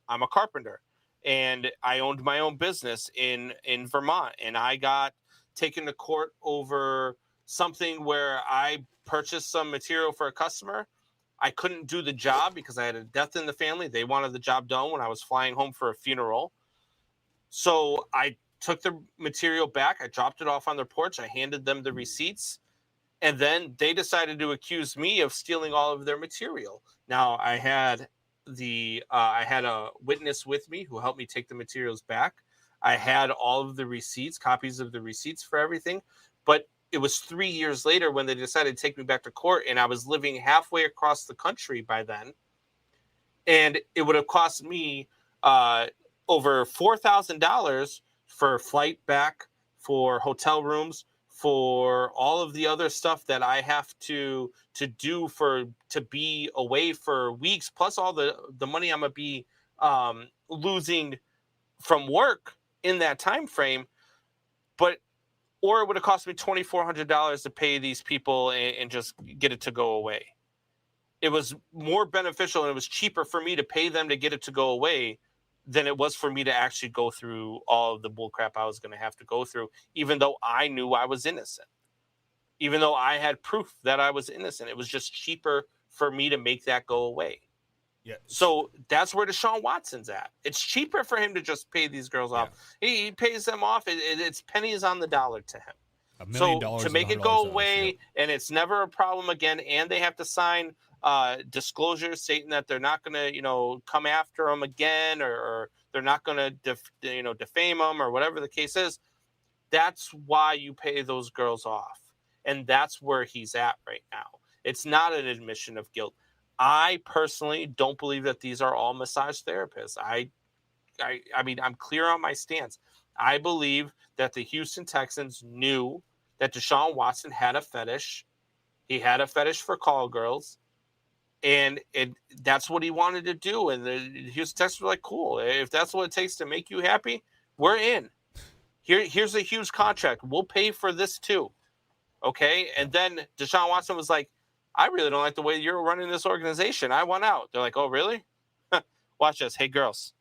a carpenter, and I owned my own business in Vermont, and I got taken to court over something where I purchased some material for a customer. I couldn't do the job because I had a death in the family. They wanted the job done when I was flying home for a funeral. So I took the material back. I dropped it off on their porch. I handed them the receipts. And then they decided to accuse me of stealing all of their material. Now, I had a witness with me who helped me take the materials back. I had all of the receipts, copies of the receipts for everything. But it was 3 years later when they decided to take me back to court, and I was living halfway across the country by then. And it would have cost me over $4,000 for flight back, for hotel rooms, for all of the other stuff that I have to do to be away for weeks, plus all the money I'm gonna be losing from work in that time frame. Or it would have cost me $2,400 to pay these people and just get it to go away. it was more beneficial and it was cheaper for me to pay them to get it to go away than it was for me to actually go through all of the bull crap I was going to have to go through, even though I knew I was innocent, even though I had proof that I was innocent. It was just cheaper for me to make that go away. Yeah. So that's where Deshaun Watson's at. It's cheaper for him to just pay these girls off. He pays them off. It's pennies on the dollar to him. $1 million So to make it go away, and it's never a problem again, and they have to sign disclosures stating that they're not going to, come after him again, or they're not going to, defame him, or whatever the case is. That's why you pay those girls off, and that's where he's at right now. It's not an admission of guilt. I personally don't believe that these are all massage therapists. I mean, I'm clear on my stance. I believe that the Houston Texans knew that Deshaun Watson had a fetish. He had a fetish for call girls, and that's what he wanted to do. And the Houston Texans were like, cool. If that's what it takes to make you happy, we're in. Here's a huge contract. We'll pay for this too. Okay? And then Deshaun Watson was like, I really don't like the way you're running this organization. I want out. They're like, oh, really? Watch this. Hey, girls.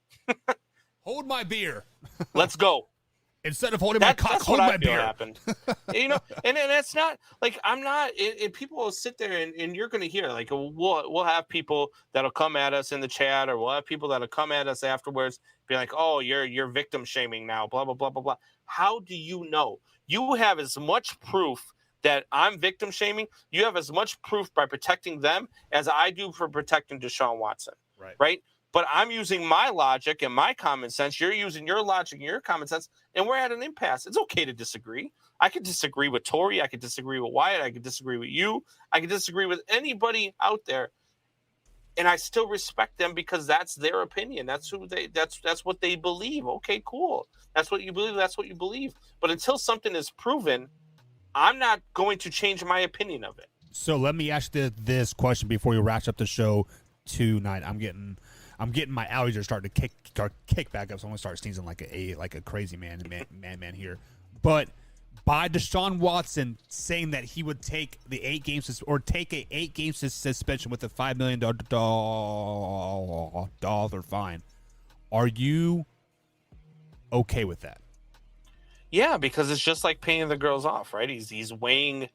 Hold my beer. Let's go. Instead of holding my cock, hold my beer. Happened. And it's not like I'm not. And people will sit there and you're going to hear like we'll have people that'll come at us in the chat, or we'll have people that'll come at us afterwards, be like, oh, you're victim shaming now, blah blah blah blah blah. How do you know? You have as much proof that I'm victim shaming. You have as much proof by protecting them as I do for protecting Deshaun Watson. Right? But I'm using my logic and my common sense. You're using your logic and your common sense, and we're at an impasse. It's okay to disagree. I could disagree with Tori. I could disagree with Wyatt. I could disagree with you. I could disagree with anybody out there, and I still respect them because that's their opinion. That's what they believe. Okay, cool. That's what you believe. That's what you believe. But until something is proven, I'm not going to change my opinion of it. So let me ask you this question before we wrap up the show tonight. I'm getting my allergies are starting to kick back up, so I'm gonna start sneezing like a crazy man here. But by Deshaun Watson saying that he would take the 8 games or take a 8 game suspension with a $5 million fine, are you okay with that? Yeah, because it's just like paying the girls off, right? He's weighing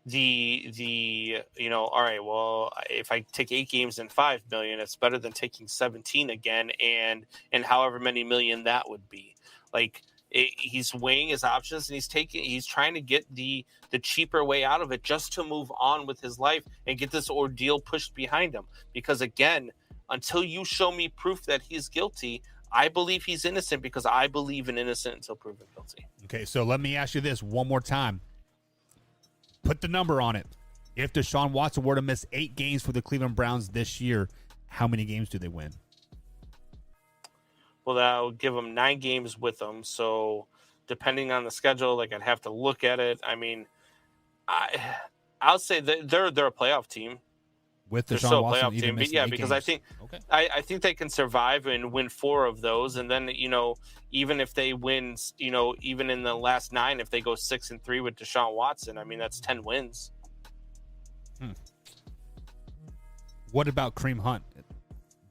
the all right, well, if I take 8 games and $5 million, it's better than taking 17 again, and however many million that would be. Like he's weighing his options, and he's trying to get the cheaper way out of it just to move on with his life and get this ordeal pushed behind him. Because again, until you show me proof that he's guilty, I believe he's innocent because I believe in innocent until proven guilty. Okay, so let me ask you this one more time. Put the number on it. If Deshaun Watson were to miss 8 games for the Cleveland Browns this year, how many games do they win? Well, that would give them 9 games with them. So depending on the schedule, like I'd have to look at it. I mean, I'll say that they're a playoff team. With Deshaun Watson, team, but yeah, because games. I think they can survive and win 4 of those, and then even if they win, even in the last 9, if they go 6-3 with Deshaun Watson, I mean that's 10 wins. What about Kareem Hunt?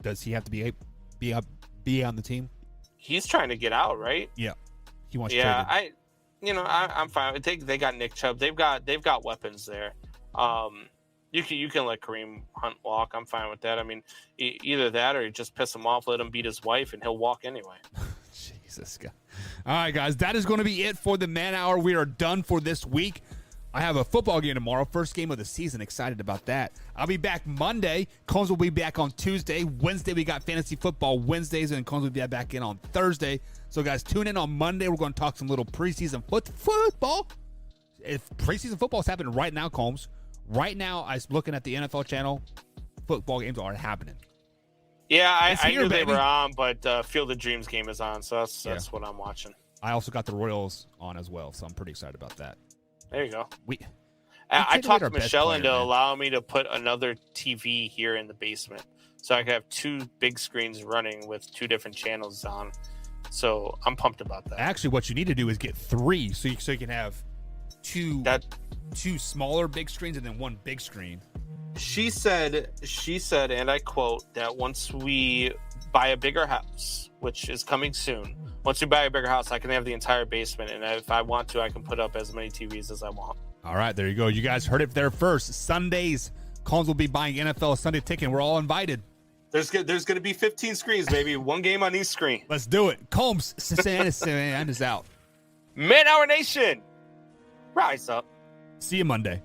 Does he have to be on the team? He's trying to get out, right? Yeah, he wants. Yeah, traded. I'm fine. They got Nick Chubb. They've got weapons there. You can let Kareem Hunt walk. I'm fine with that. I mean, either that or you just piss him off, let him beat his wife, and he'll walk anyway. Jesus, God. All right, guys, that is going to be it for the Man Hour. We are done for this week. I have a football game tomorrow, first game of the season. Excited about that. I'll be back Monday. Combs will be back on Tuesday. Wednesday, we got fantasy football Wednesdays, and Combs will be back in on Thursday. So, guys, tune in on Monday. We're going to talk some little preseason football. If preseason football is happening right now, Combs. Right now, I was looking at the NFL channel. Football games are happening. Yeah, I knew they were on, but Field of Dreams game is on, so that's what I'm watching. I also got the Royals on as well, so I'm pretty excited about that. There you go. I talked Michelle into allowing me to put another TV here in the basement, so I could have 2 big screens running with 2 different channels on. So I'm pumped about that. Actually, what you need to do is get 3, so you can have two smaller big screens and then one big screen. She said, and I quote, that once we buy a bigger house, which is coming soon, once we buy a bigger house, I can have the entire basement, and if I want to, I can put up as many TVs as I want. All right, there you go. You guys heard it there first. Sundays, Combs will be buying NFL Sunday Ticket, and we're all invited. There's going to be 15 screens, maybe one game on each screen. Let's do it. Combs, Sanders out. Man Hour Nation, rise up. See you Monday.